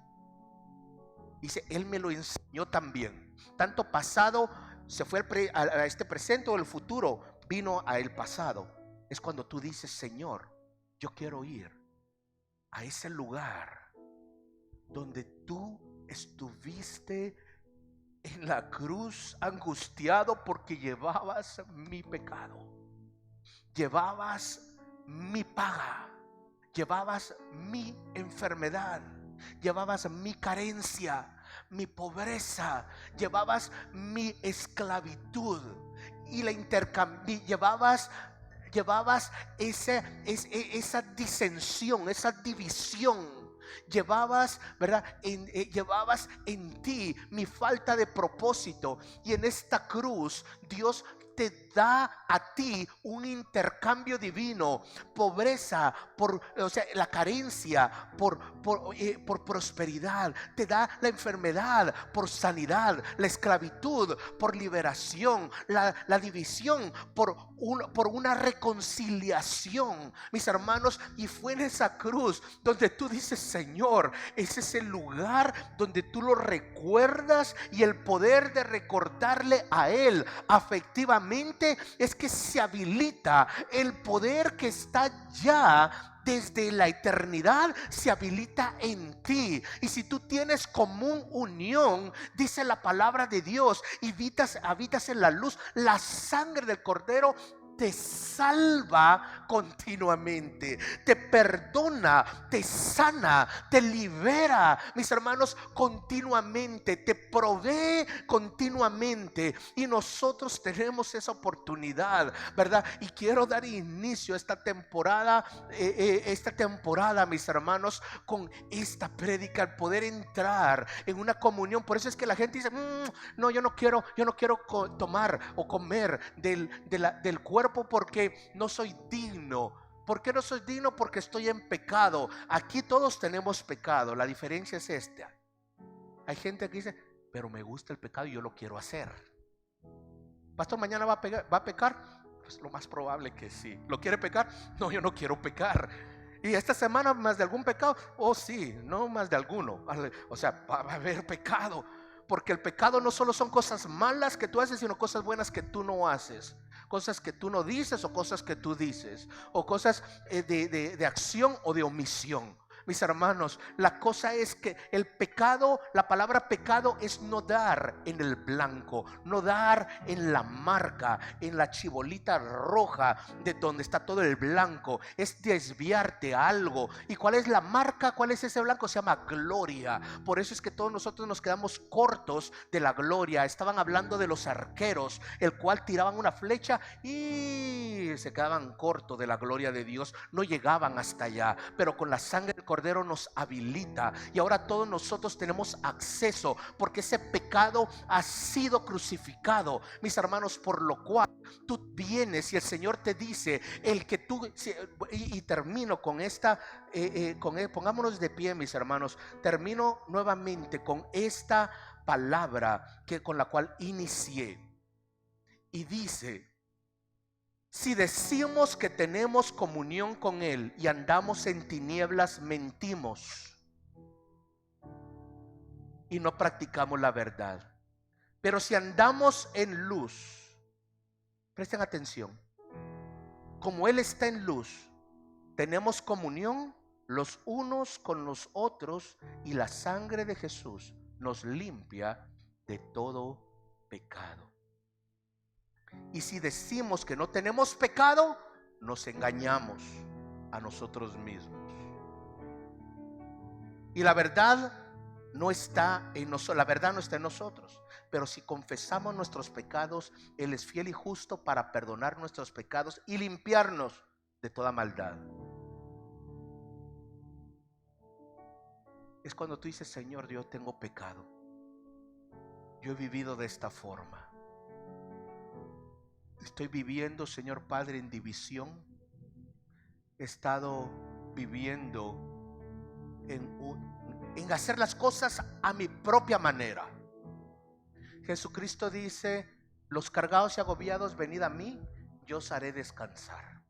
Dice, Él me lo enseñó también. Tanto pasado se fue a este presente, o el futuro vino a el pasado. Es cuando tú dices, Señor, yo quiero ir a ese lugar donde tú estuviste en la cruz angustiado, porque llevabas mi pecado, llevabas mi paga, llevabas mi enfermedad, llevabas mi carencia, mi pobreza, llevabas mi esclavitud, y la llevabas esa disensión, esa división. Llevabas, ¿verdad? Llevabas en ti mi falta de propósito. Y en esta cruz Dios te da a ti un intercambio divino. Pobreza o sea, la carencia por prosperidad. Te da la enfermedad por sanidad, la esclavitud por liberación, la división por una reconciliación, mis hermanos. Y fue en esa cruz donde tú dices: Señor, ese es el lugar donde tú lo recuerdas, y el poder de recordarle a Él afectivamente es que se habilita el poder que está ya desde la eternidad, se habilita en ti. Y si tú tienes común unión, dice la palabra de Dios, y habitas en la luz, la sangre del Cordero te salva continuamente, te perdona, te sana, te libera, mis hermanos, continuamente, te provee continuamente. Y nosotros tenemos esa oportunidad, ¿verdad? Y quiero dar inicio a esta temporada, mis hermanos, con esta prédica, al poder entrar en una comunión. Por eso es que la gente dice: no, yo no quiero tomar o comer del cuerpo, porque no soy digno. ¿Por qué no soy digno? Porque estoy en pecado. Aquí todos tenemos pecado. La diferencia es esta: hay gente que dice: pero me gusta el pecado y yo lo quiero hacer. Pastor, ¿mañana va a pecar? Pues lo más probable que sí. ¿Lo quiere pecar? No, yo no quiero pecar. ¿Y esta semana más de algún pecado? Oh sí, no más de alguno. O sea, va a haber pecado. Porque el pecado no solo son cosas malas que tú haces, sino cosas buenas que tú no haces. Cosas que tú no dices o cosas que tú dices. O cosas de acción o de omisión. Mis hermanos, la cosa es que el pecado, la palabra pecado es no dar en el blanco, no dar en la marca, en la chibolita roja de donde está todo el blanco. Es desviarte a algo. ¿Y cuál es la marca? ¿Cuál es ese blanco? Se llama gloria. Por eso es que todos nosotros nos quedamos cortos de la gloria. Estaban hablando de los arqueros, el cual tiraban una flecha y se quedaban cortos de la gloria de Dios, no llegaban hasta allá. Pero con la sangre del Cordero nos habilita, y ahora todos nosotros tenemos acceso, porque ese pecado ha sido crucificado, mis hermanos. Por lo cual tú vienes y el Señor te dice: el que tú, y termino con esta, pongámonos de pie, mis hermanos. Termino nuevamente con esta palabra con la cual inicié, y dice: si decimos que tenemos comunión con Él y andamos en tinieblas, mentimos y no practicamos la verdad. Pero si andamos en luz, presten atención, como Él está en luz, tenemos comunión los unos con los otros, y la sangre de Jesús nos limpia de todo pecado. Y si decimos que no tenemos pecado, nos engañamos a nosotros mismos, y la verdad no está en nosotros. La verdad no está en nosotros. Pero si confesamos nuestros pecados, Él es fiel y justo para perdonar nuestros pecados y limpiarnos de toda maldad. Es cuando tú dices: Señor, yo tengo pecado, yo he vivido de esta forma, estoy viviendo, Señor Padre, en división. He estado viviendo en hacer las cosas a mi propia manera. Jesucristo dice: los cargados y agobiados, venid a mí, yo os haré descansar.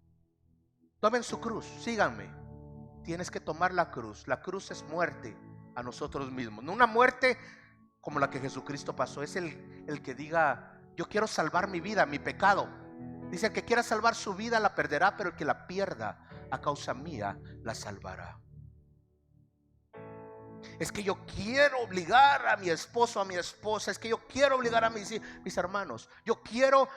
Tomen su cruz, síganme. Tienes que tomar la cruz. La cruz es muerte a nosotros mismos, no una muerte como la que Jesucristo pasó. Es el que diga: yo quiero salvar mi vida, mi pecado. Dice: el que quiera salvar su vida la perderá, pero el que la pierda a causa mía la salvará. Es que yo quiero obligar a mi esposo, a mi esposa. Es que yo quiero obligar a mis hermanos. Yo quiero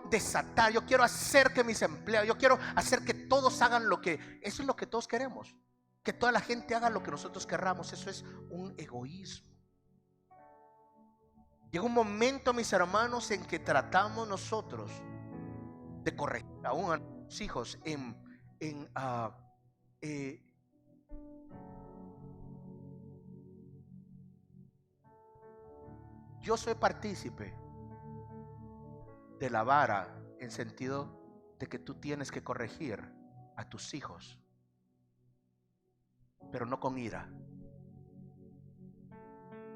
desatar. Yo quiero hacer que mis empleados, yo quiero hacer que todos hagan lo que, eso es lo que todos queremos. Que toda la gente haga lo que nosotros querramos. Eso es un egoísmo. Llega un momento, mis hermanos, en que tratamos nosotros de corregir aún a nuestros hijos yo soy partícipe de la vara, en sentido de que tú tienes que corregir a tus hijos, pero no con ira.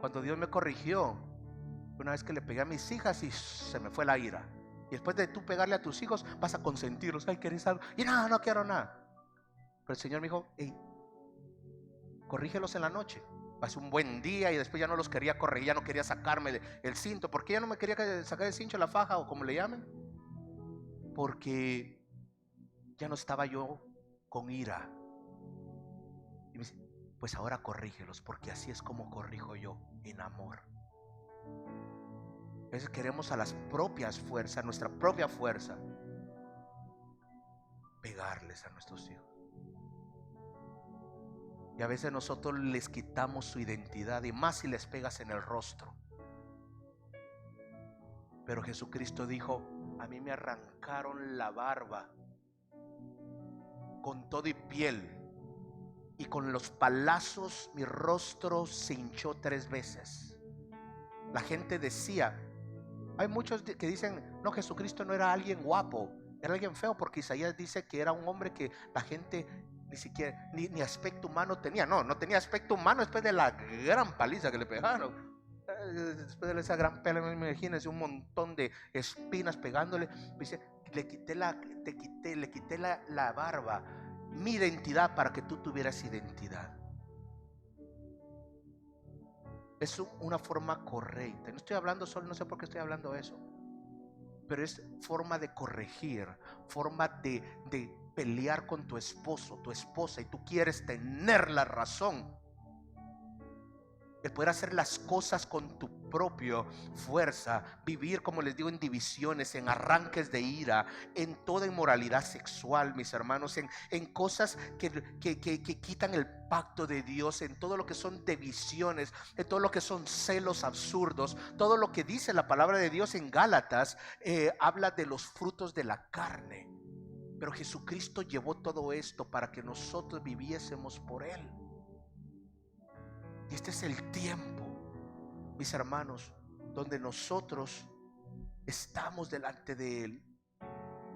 Cuando Dios me corrigió, una vez que le pegué a mis hijas y se me fue la ira. Y después de tú pegarle a tus hijos, vas a consentirlos. Ay, ¿querés algo? Y no, no quiero nada. Pero el Señor me dijo, hey, corrígelos en la noche. Pasé un buen día y después ya no los quería corregir, ya no quería sacarme el cinto. ¿Por qué ya no me quería sacar el cincho, la faja o como le llamen? Porque ya no estaba yo con ira. Y me dice, pues ahora corrígelos, porque así es como corrijo yo, en amor. A veces queremos a las propias fuerzas, nuestra propia fuerza, pegarles a nuestros hijos. Y a veces nosotros les quitamos su identidad, y más si les pegas en el rostro. Pero Jesucristo dijo, a mí me arrancaron la barba con todo y piel, y con los palazos mi rostro se hinchó 3 veces. La gente decía, hay muchos que dicen, no, Jesucristo no era alguien guapo, era alguien feo, porque Isaías dice que era un hombre que la gente ni siquiera, ni aspecto humano tenía. No tenía aspecto humano después de la gran paliza que le pegaron. Después de esa gran pelea, imagínense un montón de espinas pegándole. Dice, le quité la barba, mi identidad, para que tú tuvieras identidad. Es una forma correcta. No estoy hablando solo, no sé por qué estoy hablando eso, pero es forma de corregir, forma de pelear con tu esposo, tu esposa, y tú quieres tener la razón. El poder hacer las cosas con tu propia fuerza, vivir, como les digo, en divisiones, en arranques de ira, en toda inmoralidad sexual, mis hermanos, en cosas que quitan el pacto de Dios, en todo lo que son divisiones, en todo lo que son celos absurdos, todo lo que dice la palabra de Dios en Gálatas, habla de los frutos de la carne. Pero Jesucristo llevó todo esto para que nosotros viviésemos por Él. Y este es el tiempo, mis hermanos, donde nosotros estamos delante de Él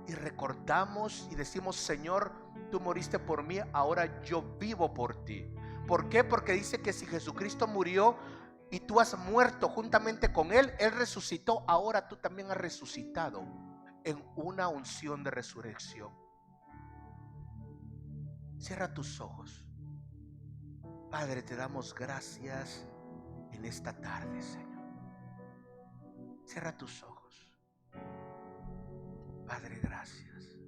y recordamos y decimos, Señor, tú moriste por mí, ahora yo vivo por ti. ¿Por qué? Porque dice que si Jesucristo murió y tú has muerto juntamente con Él, Él resucitó, ahora tú también has resucitado en una unción de resurrección. Cierra tus ojos. Padre, te damos gracias en esta tarde, Señor. Cierra tus ojos. Padre, gracias.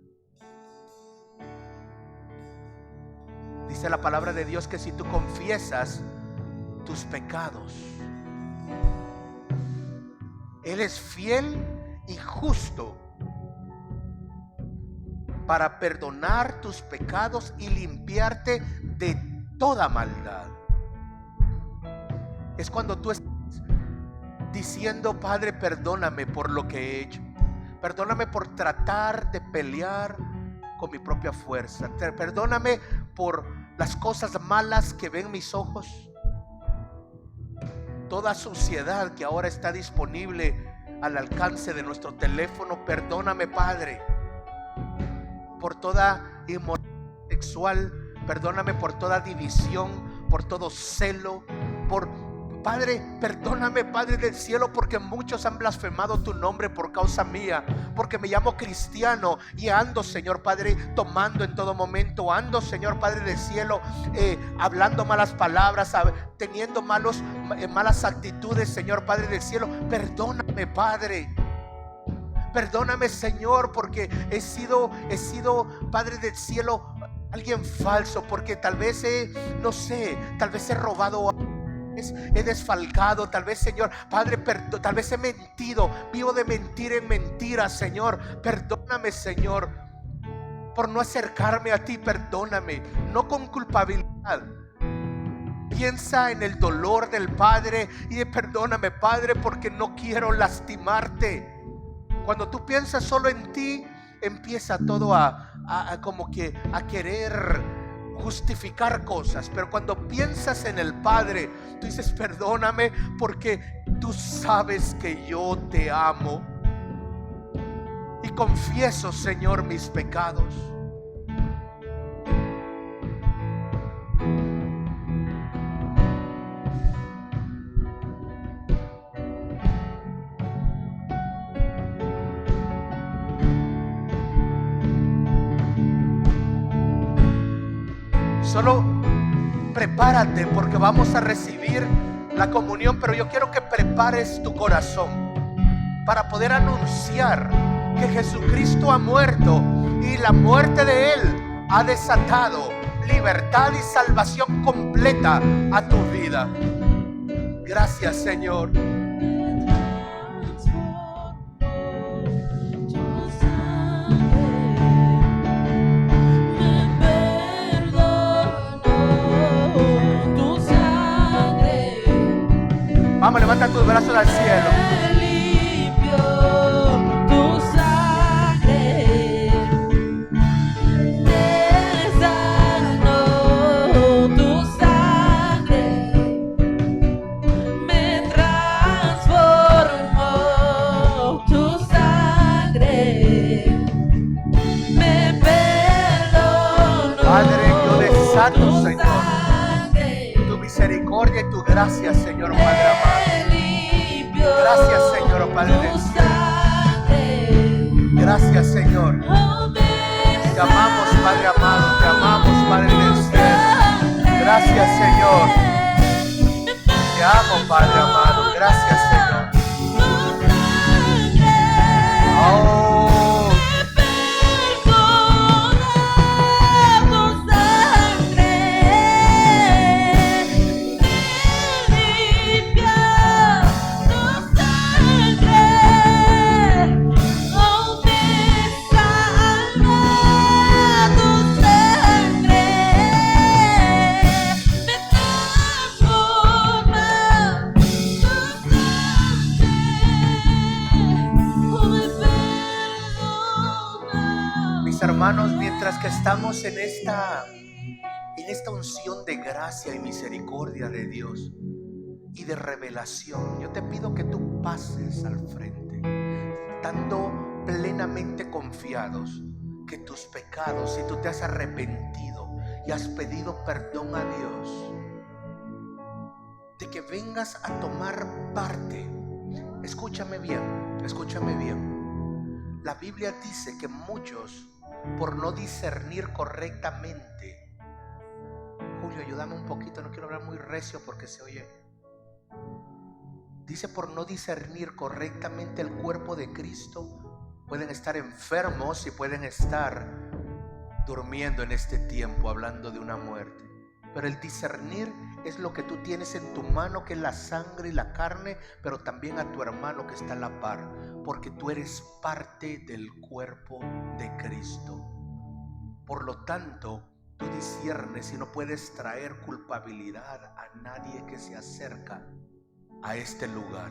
Dice la palabra de Dios que si tú confiesas tus pecados, Él es fiel y justo para perdonar tus pecados y limpiarte de toda maldad. Es cuando tú estás diciendo, Padre, perdóname por lo que he hecho, perdóname por tratar de pelear con mi propia fuerza, perdóname por las cosas malas que ven mis ojos, toda suciedad que ahora está disponible al alcance de nuestro teléfono. Perdóname, Padre, por toda inmoralidad sexual. Perdóname por toda división, por todo celo, Padre, perdóname, Padre del cielo, porque muchos han blasfemado tu nombre por causa mía, porque me llamo cristiano y ando, Señor Padre, tomando en todo momento, ando, Señor Padre del cielo, hablando malas palabras, teniendo malas actitudes, Señor Padre del cielo. Perdóname, Padre. Perdóname, Señor, porque he sido, Padre del cielo, alguien falso, porque tal vez tal vez he robado, he desfalcado, tal vez, Señor Padre, tal vez he mentido, vivo de mentira en mentira, Señor. Perdóname, Señor, por no acercarme a ti. Perdóname, no con culpabilidad. Piensa en el dolor del Padre y perdóname, Padre, porque no quiero lastimarte. Cuando tú piensas solo en ti, empieza todo como que a querer justificar cosas. Pero cuando piensas en el Padre, tú dices, perdóname porque tú sabes que yo te amo. confieso, Señor, mis pecados. Solo prepárate porque vamos a recibir la comunión, pero yo quiero que prepares tu corazón para poder anunciar que Jesucristo ha muerto y la muerte de Él ha desatado libertad y salvación completa a tu vida. Gracias, Señor. Vamos, levanta tus brazos al cielo. Tu sangre me sanó, tu sangre me transformó, tu sangre me perdonó. Padre, yo desato, Señor, tu misericordia y tu gracia, Señor, Padre amado. Gracias, Señor, Padre del cielo. Gracias, Señor. Te amamos, Padre amado. Te amamos, Padre del cielo. Gracias, Señor. Te amo, Padre amado. Gracias, Señor. Oh. Hermanos, mientras que estamos en esta unción de gracia y misericordia de Dios y de revelación, yo te pido que tú pases al frente, estando plenamente confiados que tus pecados, si tú te has arrepentido y has pedido perdón a Dios, de que vengas a tomar parte. Escúchame bien, escúchame bien. La Biblia dice que muchos, por no discernir correctamente, Julio, ayúdame un poquito, no quiero hablar muy recio porque se oye. Dice, por no discernir correctamente el cuerpo de Cristo, pueden estar enfermos y pueden estar durmiendo en este tiempo, hablando de una muerte. Pero el discernir es lo que tú tienes en tu mano, que es la sangre y la carne, pero también a tu hermano que está a la par, porque tú eres parte del cuerpo de Cristo. Por lo tanto, tú disciernes y no puedes traer culpabilidad a nadie que se acerca a este lugar.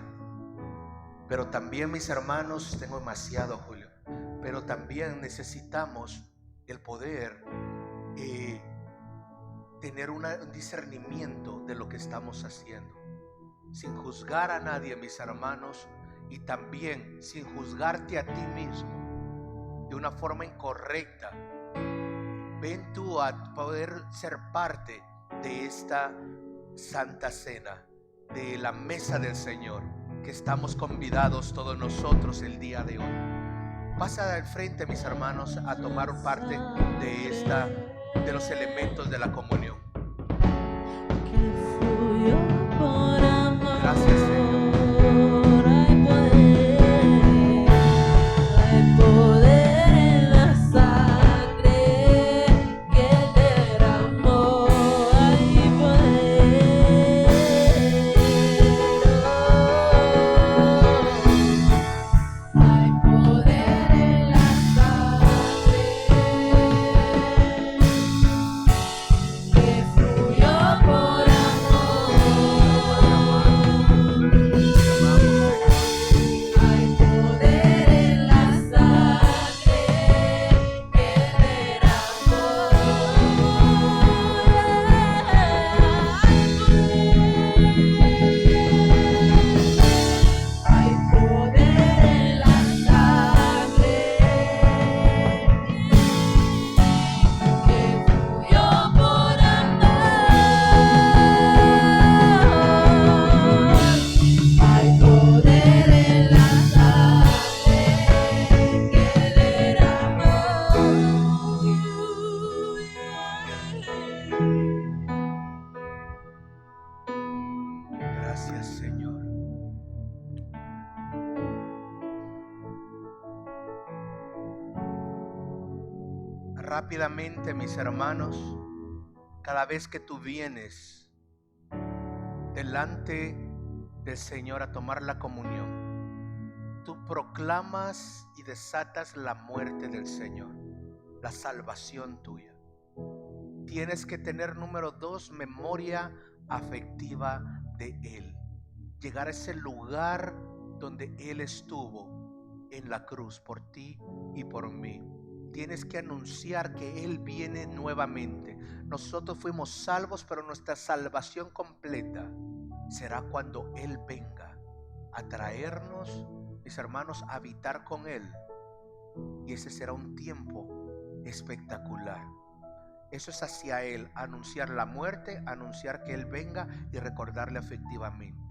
Pero también, mis hermanos, tengo demasiado, Julio, pero también necesitamos el poder tener un discernimiento de lo que estamos haciendo, sin juzgar a nadie, mis hermanos, y también sin juzgarte a ti mismo de una forma incorrecta. Ven tú a poder ser parte de esta Santa Cena, de la mesa del Señor, que estamos convidados todos nosotros el día de hoy. Pasa al frente, mis hermanos, a tomar parte de los elementos de la comunión. Gracias, Señor. Rápidamente, mis hermanos, cada vez que tú vienes delante del Señor a tomar la comunión, tú proclamas y desatas la muerte del Señor, la salvación tuya. Tienes que tener, número 2, memoria afectiva de Él. Llegar a ese lugar donde Él estuvo en la cruz por ti y por mí. Tienes que anunciar que Él viene nuevamente. Nosotros fuimos salvos, pero nuestra salvación completa será cuando Él venga a traernos, mis hermanos, a habitar con Él. Y ese será un tiempo espectacular. Eso es hacia Él, anunciar la muerte, anunciar que Él venga y recordarle afectivamente.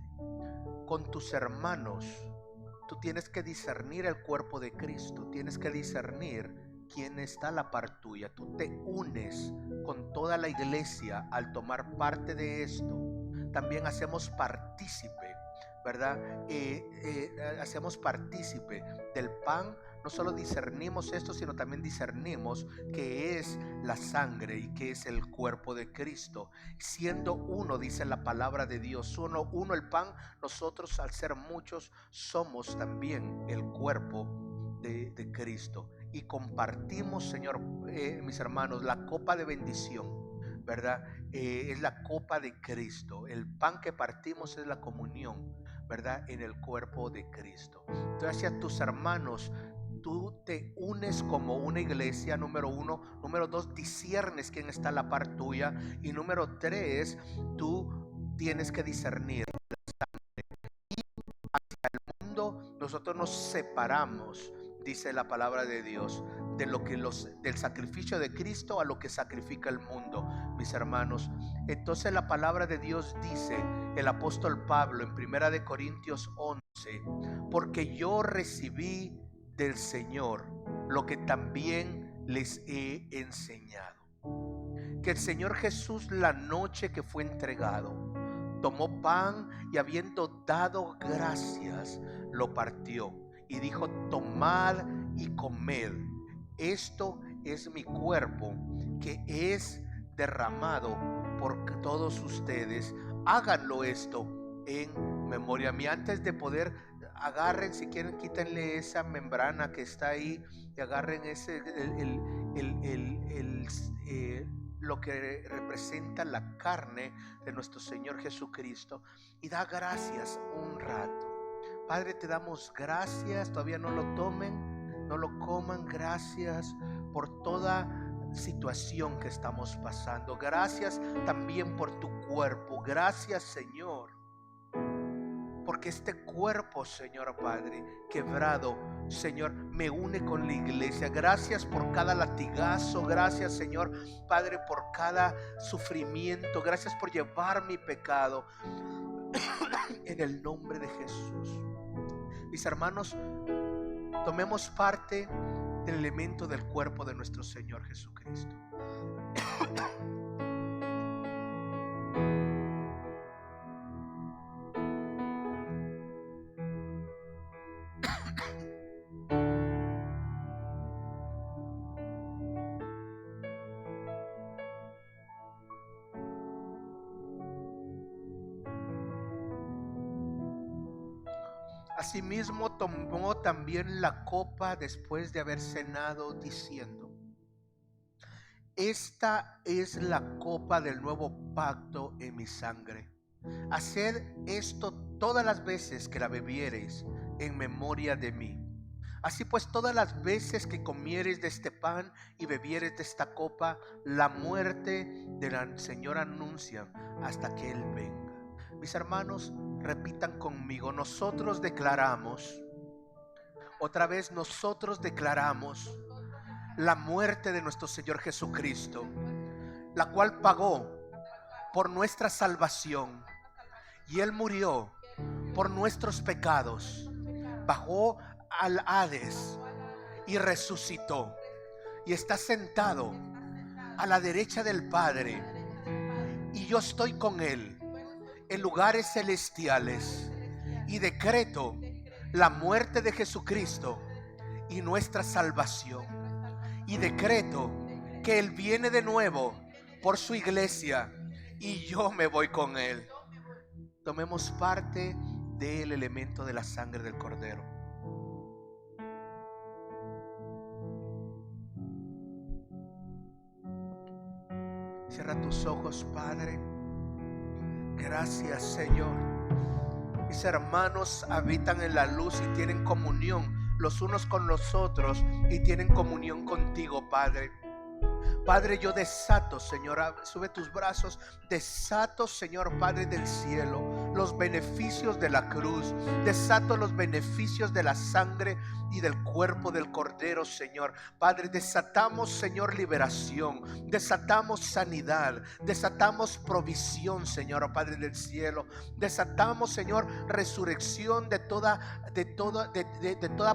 Con tus hermanos, tú tienes que discernir el cuerpo de Cristo, tienes que discernir quién está a la par tuya. Tú te unes con toda la iglesia al tomar parte de esto. También hacemos partícipe, ¿verdad? Hacemos partícipe del pan. No solo discernimos esto, sino también discernimos que es la sangre y que es el cuerpo de Cristo. Siendo uno, dice la palabra de Dios, uno el pan, nosotros al ser muchos somos también el cuerpo de Cristo. Y compartimos, Señor, mis hermanos, la copa de bendición, ¿verdad? Es la copa de Cristo. El pan que partimos es la comunión, ¿verdad? En el cuerpo de Cristo. Entonces, hacia tus hermanos, tú te unes como una iglesia, número 1. Número 2, disciernes quién está a la par tuya. Y número 3, tú tienes que discernir la sangre. Y hacia el mundo nosotros nos separamos, dice la palabra de Dios, de lo que del sacrificio de Cristo a lo que sacrifica el mundo, mis hermanos. Entonces la palabra de Dios dice, el apóstol Pablo en 1 Corintios 11, porque yo recibí del Señor lo que también les he enseñado, que el Señor Jesús, la noche que fue entregado, tomó pan y habiendo dado gracias, lo partió y dijo: tomad y comed, esto es mi cuerpo que es derramado por todos ustedes, háganlo esto en memoria mía. Antes de poder, agarren, si quieren, quítenle esa membrana que está ahí y agarren ese lo que representa la carne de nuestro Señor Jesucristo, y da gracias un rato. Padre, te damos gracias. Todavía no lo tomen, no lo coman. Gracias por toda situación que estamos pasando. Gracias también por tu cuerpo. Gracias, Señor, porque este cuerpo, Señor Padre, quebrado, Señor, me une con la iglesia. Gracias por cada latigazo. Gracias, Señor Padre, por cada sufrimiento. Gracias por llevar mi pecado. En el nombre de Jesús. Mis hermanos, tomemos parte del elemento del cuerpo de nuestro Señor Jesucristo. Asimismo tomó también la copa después de haber cenado, diciendo: esta es la copa del nuevo pacto en mi sangre. Haced esto todas las veces que la bebiereis en memoria de mí. Así pues, todas las veces que comiereis de este pan y bebiereis de esta copa, la muerte del Señor anuncian hasta que Él venga. Mis hermanos, repitan conmigo: nosotros declaramos, otra vez, nosotros declaramos la muerte de nuestro Señor Jesucristo, la cual pagó por nuestra salvación, y Él murió por nuestros pecados, bajó al Hades y resucitó, y está sentado a la derecha del Padre, y yo estoy con Él en lugares celestiales, y decreto la muerte de Jesucristo y nuestra salvación, y decreto que Él viene de nuevo por su iglesia y yo me voy con Él. Tomemos parte del elemento de la sangre del Cordero. Cierra tus ojos, Padre. Gracias, Señor. Mis hermanos habitan en la luz y tienen comunión los unos con los otros y tienen comunión contigo, Padre. Padre, yo desato, Señor, sube tus brazos, desato, Señor Padre del cielo, los beneficios de la cruz, desato los beneficios de la sangre y del cuerpo del Cordero, Señor. Padre, desatamos, Señor, liberación, desatamos sanidad, desatamos provisión, Señor Padre del cielo, desatamos, Señor, resurrección de toda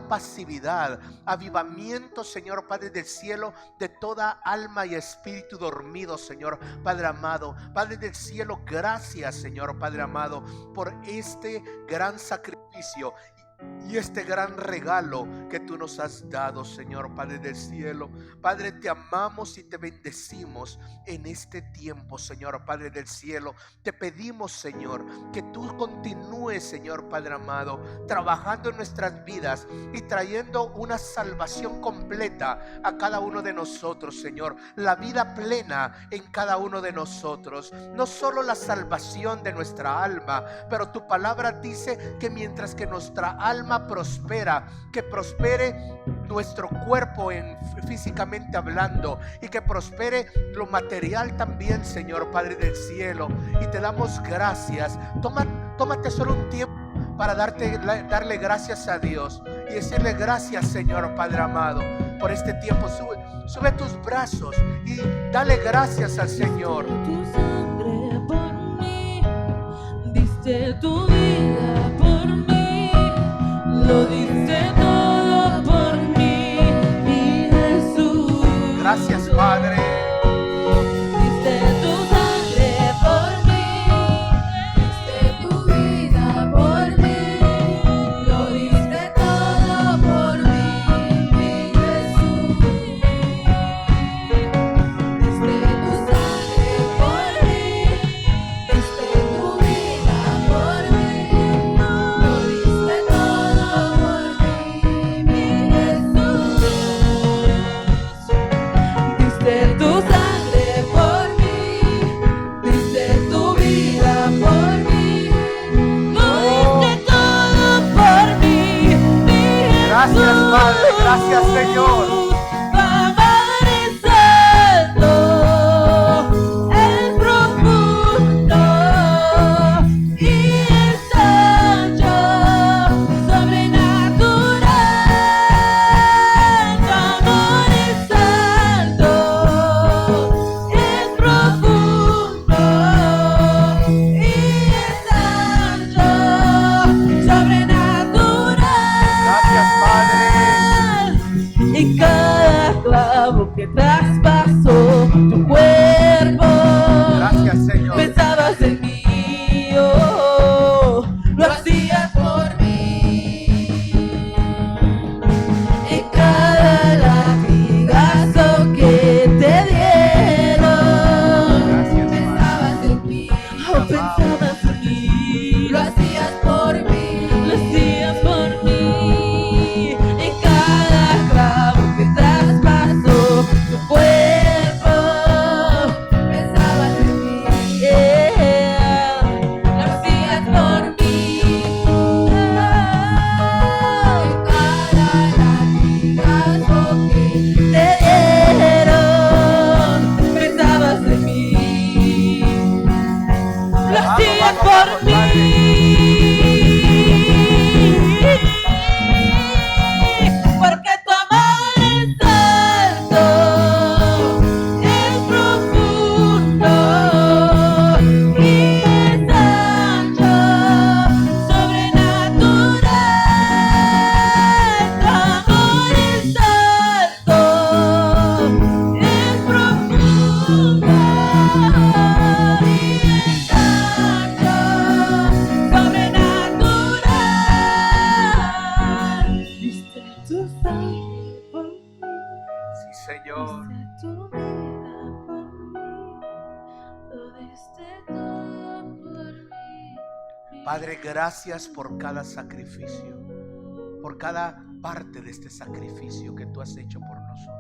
pasividad, avivamiento, Señor Padre del cielo, de toda alma y espíritu dormido, Señor Padre amado. Padre del cielo, gracias, Señor Padre amado, por este gran sacrificio y este gran regalo que tú nos has dado, Señor Padre del cielo. Padre, te amamos y te bendecimos en este tiempo, Señor Padre del cielo. Te pedimos, Señor, que tú continúes, Señor Padre amado, trabajando en nuestras vidas y trayendo una salvación completa a cada uno de nosotros, Señor. La vida plena en cada uno de nosotros. No solo la salvación de nuestra alma, pero tu palabra dice que mientras que nuestra alma prospera, que prospere nuestro cuerpo físicamente hablando, y que prospere lo material también, Señor Padre del cielo. Y te damos gracias. Tómate solo un tiempo para darle gracias a Dios y decirle gracias, Señor Padre amado, por este tiempo. Sube tus brazos y dale gracias al Señor. Tu sangre por mí, diste tu vida por mí, lo diste todo por mí, mi Jesús. Gracias, Padre. Diste tu sangre por mí, diste tu vida por mí, lo diste todo por mí, mi Jesús. Diste tu sangre por mí, diste tu vida por mí, lo diste todo por mí, mi Jesús. Diste tu sangre por mí, diste tu vida por mí, lo diste todo por mí, mi Jesús. Gracias, Padre. Gracias, Señor. Padre Santo, el profundo y el ancho, sobrenatural, tu amor es alto, es profundo y es ancho, sobrenatural. Gracias, Padre. Y cada clavo que traspasó tu cuerpo, Gracias, Señor. pensabas en mí, oh, lo hacías por mí. En cada latigazo que te dieron, Gracias, pensabas en mí, oh, pensabas en mí, lo hacías por mí, lo hacías por mí. En cada clavo que traspasó tu cuerpo, Señor. Diste tu vida por mí, lo diste todo por mí. Padre, gracias por cada sacrificio, por cada parte de este sacrificio que tú has hecho por nosotros.